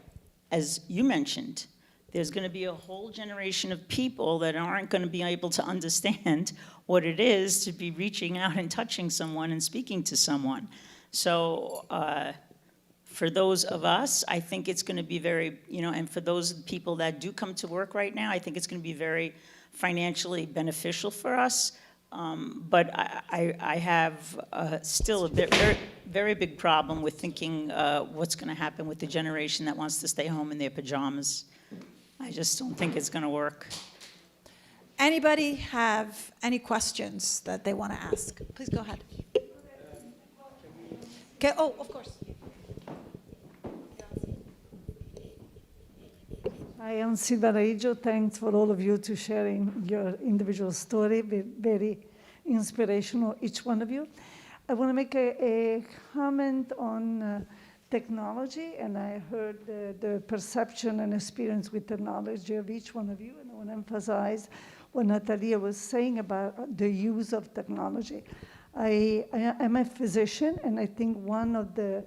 as you mentioned. There's going to be a whole generation of people that aren't going to be able to understand what it is to be reaching out and touching someone and speaking to someone. So for those of us, I think it's going to be very, you know, and for those people that do come to work right now, I think it's going to be very financially beneficial for us. But I have still a very, very big problem with thinking what's going to happen with the generation that wants to stay home in their pajamas. I just don't think it's going to work. Anybody have any questions that they want to ask? Please go ahead. Okay, oh, of course. I am Silva Reggio. Thanks for all of you to sharing your individual story. Very inspirational, each one of you. I want to make a comment on technology, and I heard the perception and experience with technology of each one of you, and I want to emphasize what Natalia was saying about the use of technology. I am a physician, and I think one of the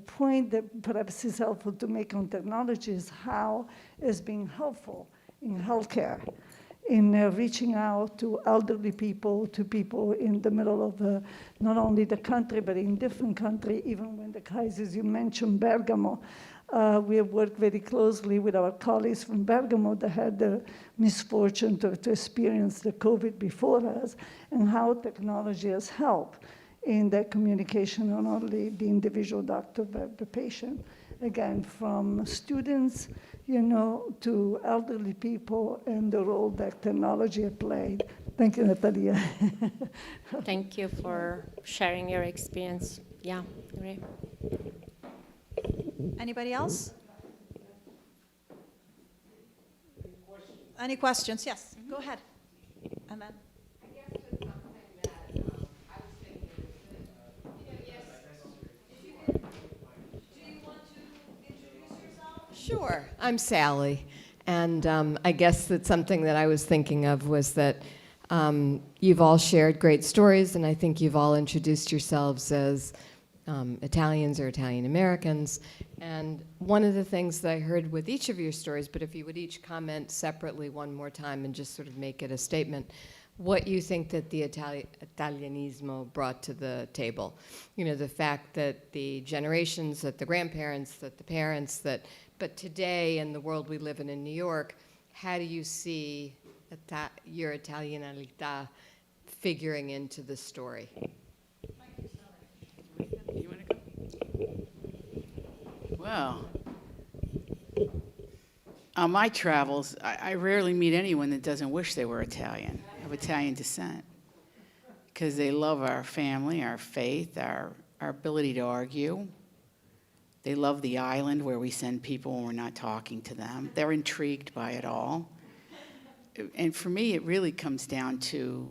point that perhaps is helpful to make on technology is how it's been helpful in healthcare, in reaching out to elderly people, to people in the middle of not only the country, but in different countries, even when the crisis, you mentioned Bergamo. We have worked very closely with our colleagues from Bergamo that had the misfortune to experience the COVID before us, and how technology has helped in that communication, not only the individual doctor, but the patient. Again, from students, you know, to elderly people, and the role that technology has played. Thank you, Natalia. Thank you for sharing your experience. Yeah, great. Anybody else? Any questions? Yes, go ahead. And then. Sure. I'm Sally. And I guess that something that I was thinking of was that you've all shared great stories, and I think you've all introduced yourselves as Italians or Italian Americans. And one of the things that I heard with each of your stories, but if you would each comment separately one more time and just sort of make it a statement, what you think that the Italianismo brought to the table. You know, the fact that the generations, that the grandparents, that the parents, but today in the world we live in New York, how do you see your Italianità figuring into the story? You want to go? Well, on my travels, I rarely meet anyone that doesn't wish they were Italian, of Italian descent, because they love our family, our faith, our ability to argue. They love the island where we send people when we're not talking to them. They're intrigued by it all. And for me, it really comes down to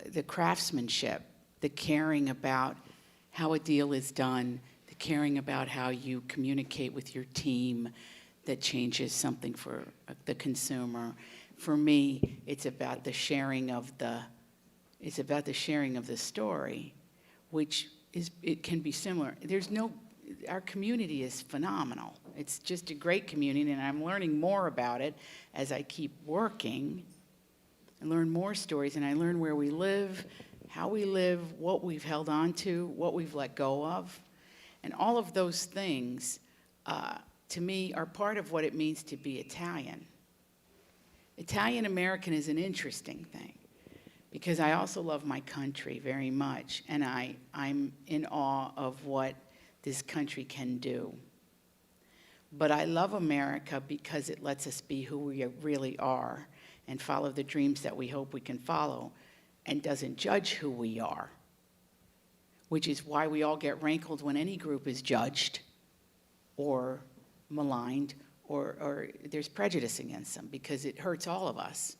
the craftsmanship, the caring about how a deal is done, the caring about how you communicate with your team that changes something for the consumer. For me, it's about the sharing of the story, which it can be similar. Our community is phenomenal. It's just a great community, and I'm learning more about it as I keep working. I learn more stories, and I learn where we live, how we live, what we've held on to, what we've let go of. And all of those things, to me, are part of what it means to be Italian. Italian-American is an interesting thing, because I also love my country very much, and I'm in awe of what this country can do. But I love America because it lets us be who we really are and follow the dreams that we hope we can follow, and doesn't judge who we are, which is why we all get rankled when any group is judged or maligned or there's prejudice against them, because it hurts all of us,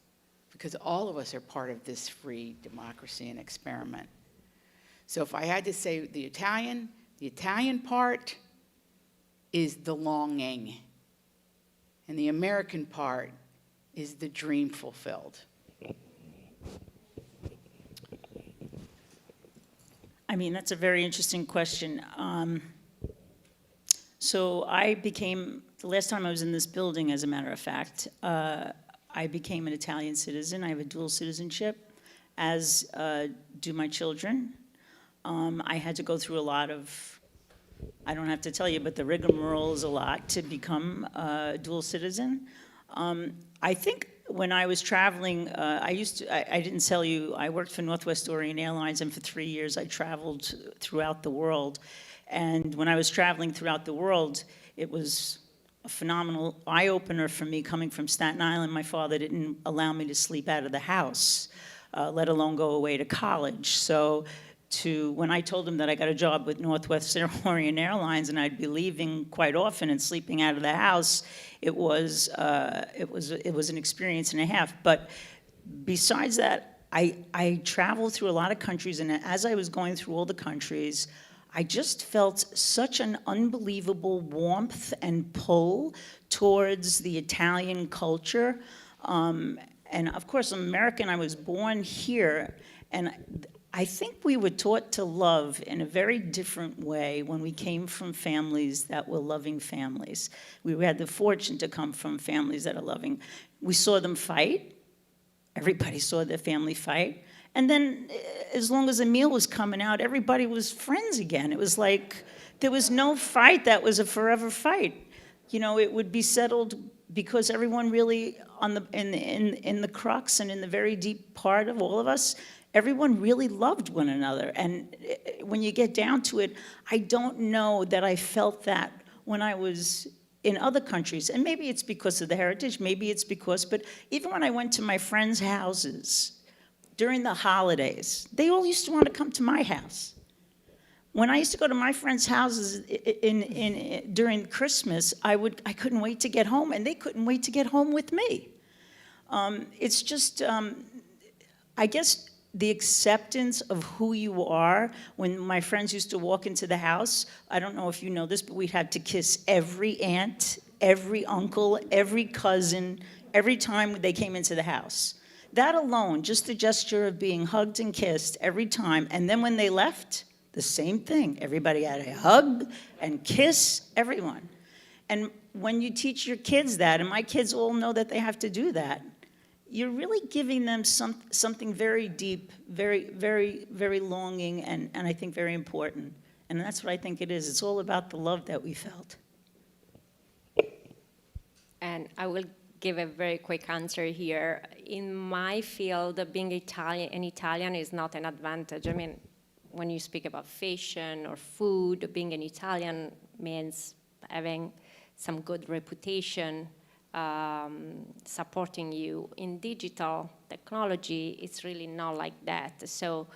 because all of us are part of this free democracy and experiment. So if I had to say the Italian part is the longing, and the American part is the dream fulfilled. I mean, that's a very interesting question. So the last time I was in this building, as a matter of fact, I became an Italian citizen. I have a dual citizenship, as do my children. I had to go through a lot of, I don't have to tell you, but the rigmarole is a lot to become a dual citizen. I think when I was traveling, I didn't tell you, I worked for Northwest Orient Airlines, and for 3 years I traveled throughout the world. And when I was traveling throughout the world, it was a phenomenal eye-opener for me coming from Staten Island. My father didn't allow me to sleep out of the house, let alone go away to college. So when I told him that I got a job with Northwest Orient Airlines and I'd be leaving quite often and sleeping out of the house, it was an experience and a half. But besides that, I traveled through a lot of countries, and as I was going through all the countries, I just felt such an unbelievable warmth and pull towards the Italian culture. And of course, I'm American, I was born here, and I think we were taught to love in a very different way when we came from families that were loving families. We had the fortune to come from families that are loving. We saw them fight. Everybody saw their family fight. And then as long as a meal was coming out, everybody was friends again. It was like there was no fight that was a forever fight. You know, it would be settled because everyone really in the crux and in the very deep part of all of us, everyone really loved one another. And when you get down to it, I don't know that I felt that when I was in other countries. And maybe it's because of the heritage, maybe it's because, but even when I went to my friends' houses during the holidays, they all used to want to come to my house. When I used to go to my friends' houses during Christmas, I couldn't wait to get home, and they couldn't wait to get home with me. It's just, I guess, the acceptance of who you are. When my friends used to walk into the house, I don't know if you know this, but we had to kiss every aunt, every uncle, every cousin, every time they came into the house. That alone, just the gesture of being hugged and kissed every time, and then when they left, the same thing. Everybody had a hug and kiss everyone. And when you teach your kids that, and my kids all know that they have to do that, you're really giving them something very deep, very, very, very longing, and I think very important. And that's what I think it is. It's all about the love that we felt. And I will give a very quick answer here. In my field, being an Italian is not an advantage. I mean, when you speak about fashion or food, being an Italian means having some good reputation, supporting you. In digital technology, it's really not like that. So,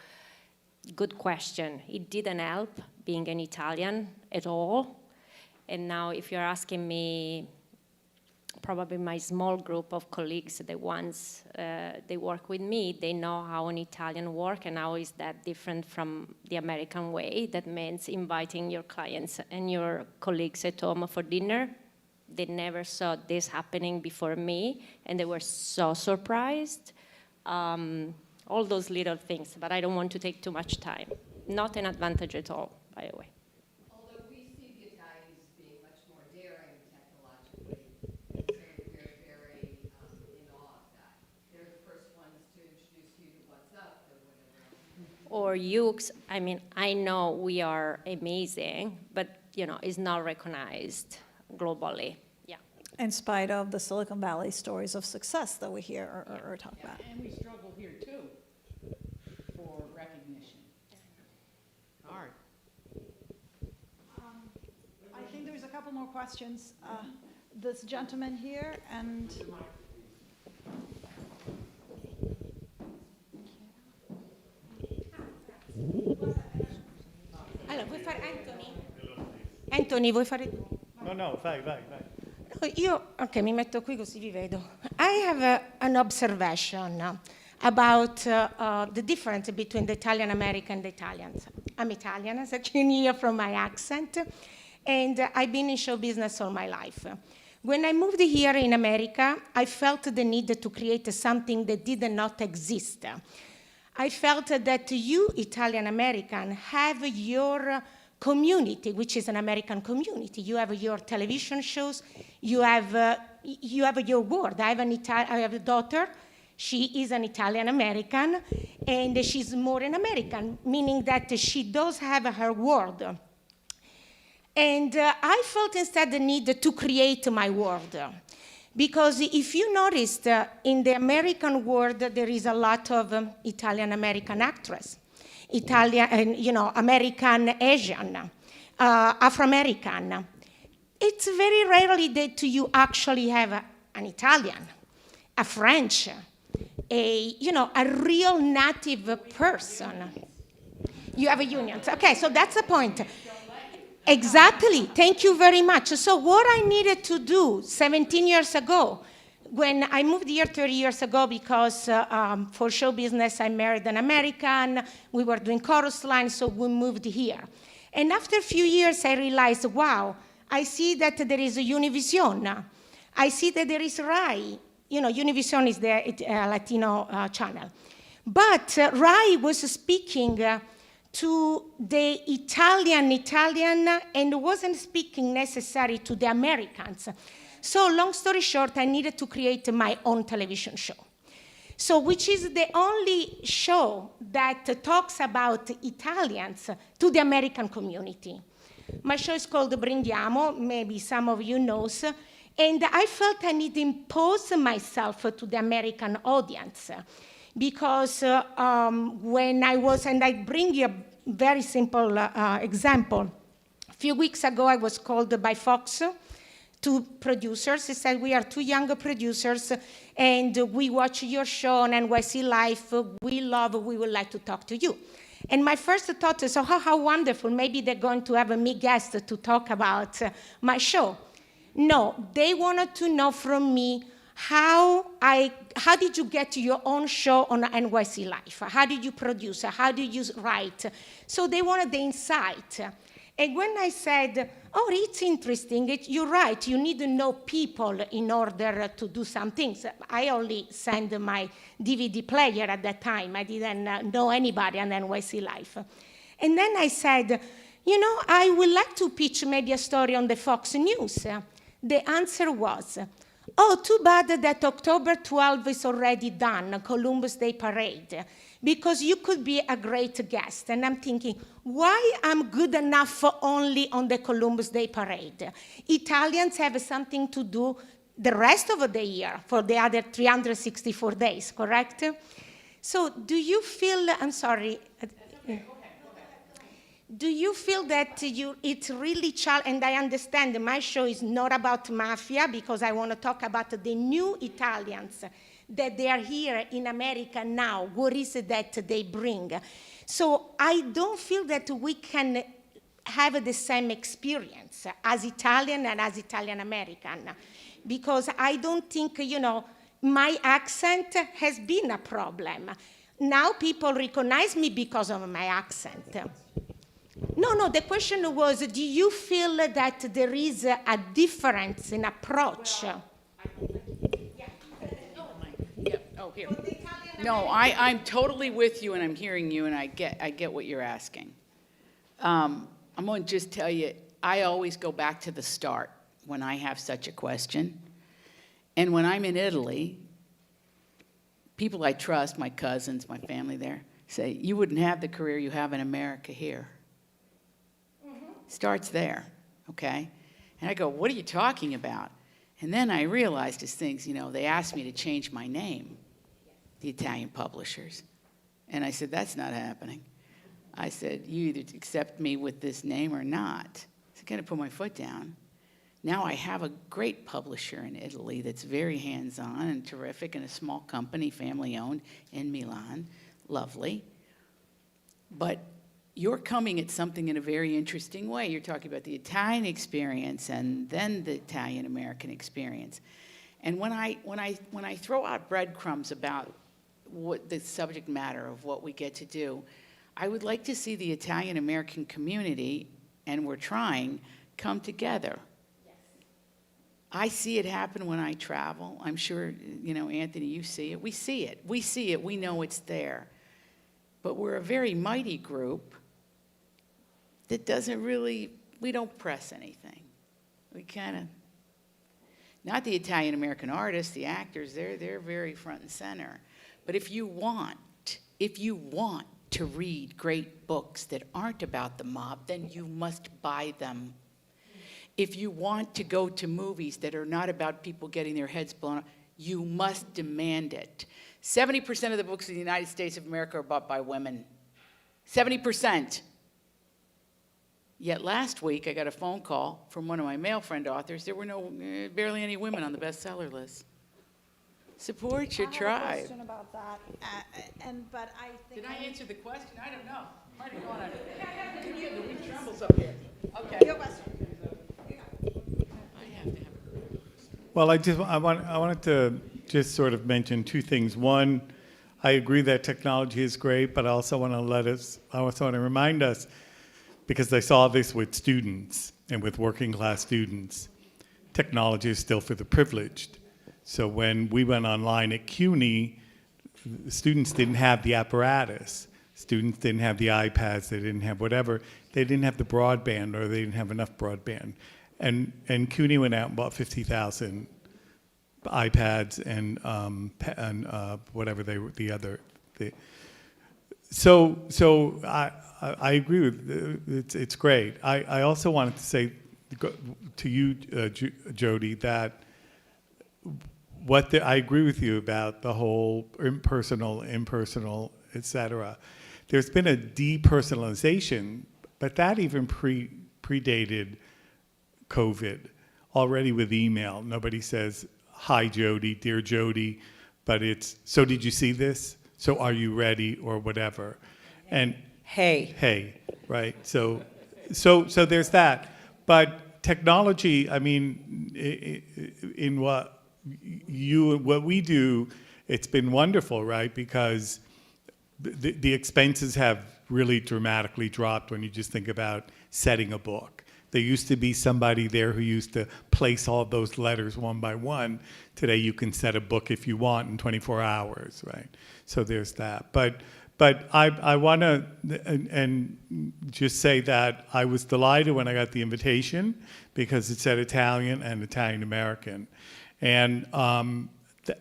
good question. It didn't help being an Italian at all. And now if you're asking me, probably my small group of colleagues, the ones they work with me, they know how an Italian work and how is that different from the American way. That means inviting your clients and your colleagues at home for dinner. they never saw this happening before me, and they were so surprised. All those little things, but I don't want to take too much time. Not an advantage at all, by the way. Although we see the Italians being much more daring technologically, so we're very in awe of that. They're the first ones to introduce you to WhatsApp or whatever. Or Yux, I mean, I know we are amazing, but it's not recognized globally. Yeah. In spite of the Silicon Valley stories of success that we hear or talk about. And we struggle here too for recognition. Hard. I think there's a couple more questions. This gentleman here and... Allora, vuoi fare Anthony? Anthony, vuoi fare tu? No, vai. Ok, mi metto qui così vi vedo. I have an observation about the difference between the Italian American and the Italians. I'm Italian, as you can hear from my accent, and I've been in show business all my life. When I moved here in America, I felt the need to create something that did not exist. I felt that you, Italian American, have your community, which is an American community. You have your television shows, you have your world. I have a daughter. She is an Italian American, and she's more an American, meaning that she does have her world. And I felt instead the need to create my world. Because if you noticed, in the American world, there is a lot of Italian-American actresses, American Asian, Afro-American. It's very rarely that you actually have an Italian, a French, a real native person. You have a union. Okay, so that's the point. Exactly. Thank you very much. So what I needed to do 17 years ago, when I moved here 30 years ago, because for show business I married an American, we were doing chorus lines, so we moved here. And after a few years, I realized, wow, I see that there is a Univision. I see that there is RAI. Univision is the Latino channel. But RAI was speaking to the Italian, and wasn't speaking necessarily to the Americans. So long story short, I needed to create my own television show. So which is the only show that talks about Italians to the American community. My show is called Brindiamo, maybe some of you knows, and I felt I need to impose myself to the American audience. Because when I was, and I bring you a very simple example. A few weeks ago, I was called by Fox, two producers. They said, we are two younger producers, and we watch your show on NYC Life. We would like to talk to you. And my first thought is, oh, how wonderful. Maybe they're going to have me guest to talk about my show. No, they wanted to know from me, how did you get your own show on NYC Life? How did you produce? How did you write? So they wanted the insight. And when I said, oh, it's interesting, you're right, you need to know people in order to do some things. I only sent my DVD player at that time. I didn't know anybody on NYC Life. And then I said, I would like to pitch maybe a story on the Fox News. The answer was, oh, too bad that October 12th is already done, Columbus Day Parade, because you could be a great guest. And I'm thinking, why I'm good enough only on the Columbus Day Parade? Italians have something to do the rest of the year for the other 364 days, correct? So do you feel, I'm sorry. Do you feel that it's really and I understand my show is not about mafia, because I want to talk about the new Italians, that they are here in America now. What is it that they bring? So I don't feel that we can have the same experience as Italian and as Italian American, because I don't think, my accent has been a problem. Now people recognize me because of my accent. No, the question was, do you feel that there is a difference in approach? Yeah. Oh, here. No, I'm totally with you, and I'm hearing you, and I get what you're asking. I'm going to just tell you, I always go back to the start when I have such a question. And when I'm in Italy, people I trust, my cousins, my family there, say, you wouldn't have the career you have in America here. Starts there, okay? And I go, what are you talking about? And then I realized as things, they asked me to change my name, the Italian publishers. And I said, that's not happening. I said, you either accept me with this name or not. So I got to put my foot down. Now I have a great publisher in Italy that's very hands-on and terrific, and a small company, family-owned, in Milan. Lovely. But you're coming at something in a very interesting way. You're talking about the Italian experience and then the Italian-American experience. And when I throw out breadcrumbs about what the subject matter of what we get to do, I would like to see the Italian-American community, and we're trying, come together. I see it happen when I travel. I'm sure, Anthony, you see it. We see it. We see it. We know it's there. But we're a very mighty group that doesn't really, we don't press anything. We kind of, not the Italian-American artists, the actors, they're very front and center. But if you want to read great books that aren't about the mob, then you must buy them. If you want to go to movies that are not about people getting their heads blown off, you must demand it. 70% of the books in the United States of America are bought by women. 70%. Yet last week, I got a phone call from one of my male friend authors. There were barely any women on the bestseller list. Support your tribe. I have a question about that, but I think... Did I answer the question? I don't know. Marty, go on. The wind trembles up here. Okay. Your question. Well, I wanted to just sort of mention two things. One, I agree that technology is great, but I also want to remind us, because I saw this with students and with working class students, technology is still for the privileged. So when we went online at CUNY, students didn't have the apparatus. Students didn't have the iPads, they didn't have whatever. They didn't have the broadband, or they didn't have enough broadband. And CUNY went out and bought 50,000 iPads and whatever they were, the other. So I agree with it's great. I also wanted to say to you, Jodi, that I agree with you about the whole impersonal, et cetera. There's been a depersonalization, but that even predated COVID. Already with email, nobody says, hi Jodi, dear Jodi, but it's, so did you see this? So are you ready, or whatever? And hey, right? So there's that. But technology, I mean, in what we do, it's been wonderful, right? Because the expenses have really dramatically dropped when you just think about setting a book. There used to be somebody there who used to place all those letters one by one. Today you can set a book if you want in 24 hours, right? So there's that. But I want to and just say that I was delighted when I got the invitation, because it said Italian and Italian American. And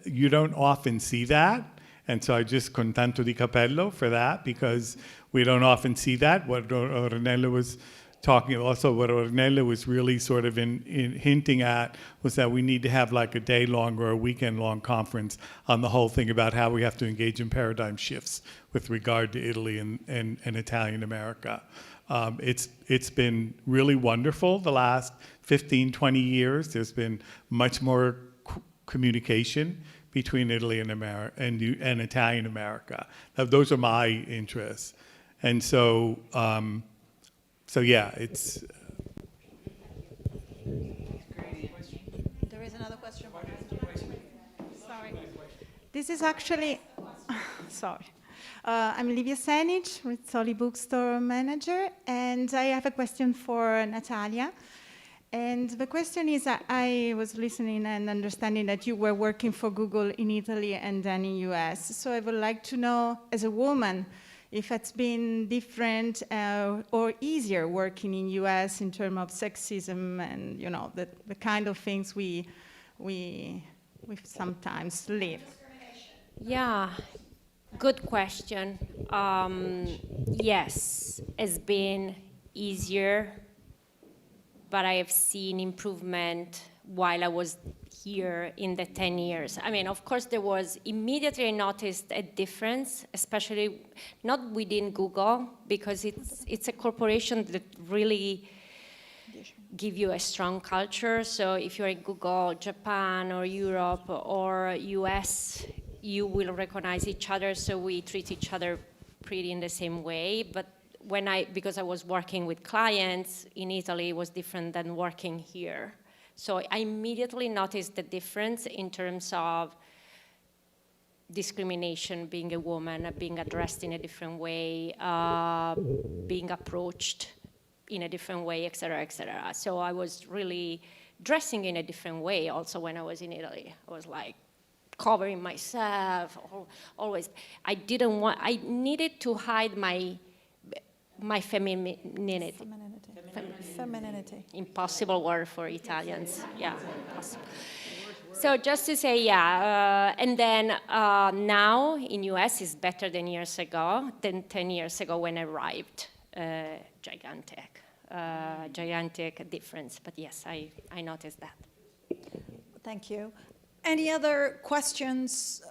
you don't often see that. And so I just contento di cappello for that, because we don't often see that. What Ornella was talking, also what Ornella was really sort of hinting at was that we need to have like a day-long or a weekend-long conference on the whole thing about how we have to engage in paradigm shifts with regard to Italy and Italian America. It's been really wonderful the last 15, 20 years. There's been much more communication between Italy and and Italian America. Now, those are my interests. And so, so yeah, it's... There is another question. Sorry. This is actually, sorry. I'm Livia Senic, Rizzoli Bookstore manager, and I have a question for Natalia. And the question is, I was listening and understanding that you were working for Google in Italy and then in US. So I would like to know, as a woman, if it's been different or easier working in US in terms of sexism and, you know, the kind of things we sometimes live. Yeah, good question. Yes, it's been easier, but I have seen improvement while I was here in the 10 years. I mean, of course, there was immediately I noticed a difference, especially not within Google, because it's a corporation that really give you a strong culture. So if you're in Google, Japan or Europe or US, you will recognize each other, so we treat each other pretty in the same way. But because I was working with clients in Italy, it was different than working here. So I immediately noticed the difference in terms of discrimination, being a woman, being addressed in a different way, being approached in a different way, et cetera, et cetera. So I was really dressing in a different way also when I was in Italy. I was like covering myself, always. I needed to hide my femininity. Femininity. Impossible word for Italians. Yeah, impossible. So just to say, yeah, and then now in US is better than 10 years ago when I arrived. Gigantic difference, but yes, I noticed that. Thank you. Any other questions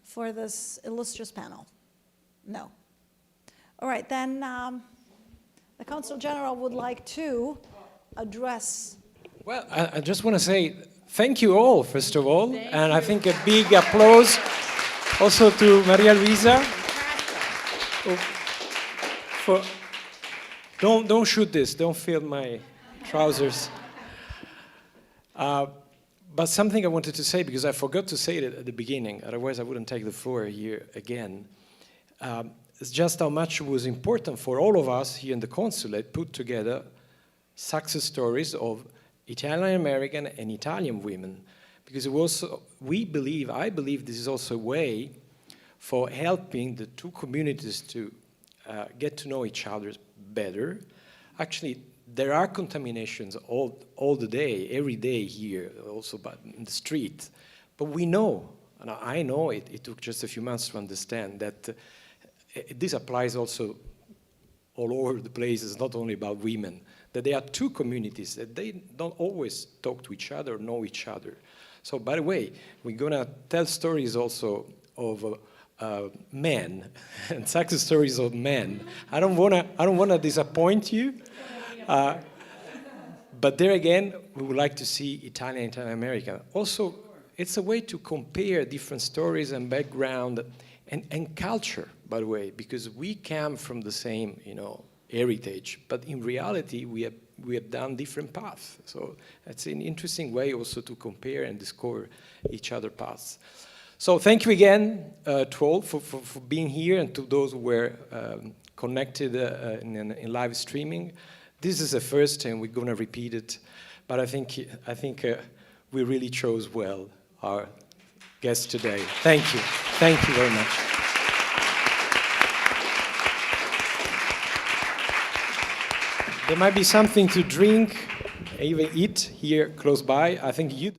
for this illustrious panel? No. All right, then the Consul General would like to address. Well, I just want to say thank you all, first of all, and I think a big applause also to Maria Luisa. Don't shoot this, don't film my trousers. But something I wanted to say, because I forgot to say it at the beginning, otherwise I wouldn't take the floor here again. It's just how much it was important for all of us here in the Consulate put together success stories of Italian American and Italian women. Because it was, I believe this is also a way for helping the two communities to get to know each other better. Actually, there are contaminations all the day, every day here, also in the street. But we know, and I know it took just a few months to understand that this applies also all over the place. It's not only about women, that there are two communities that they don't always talk to each other, know each other. So by the way, we're gonna tell stories also of men and success stories of men. I don't wanna disappoint you, but there again, we would like to see Italian American. Also, it's a way to compare different stories and background and culture, by the way, because we come from the same, heritage, but in reality, we have done different paths. So it's an interesting way also to compare and discover each other's paths. So thank you again to all for being here, and to those who were connected in live streaming. This is the first, and we're going to repeat it. But I think we really chose well our guest today. Thank you. Thank you very much. There might be something to drink, even eat here close by. I think you.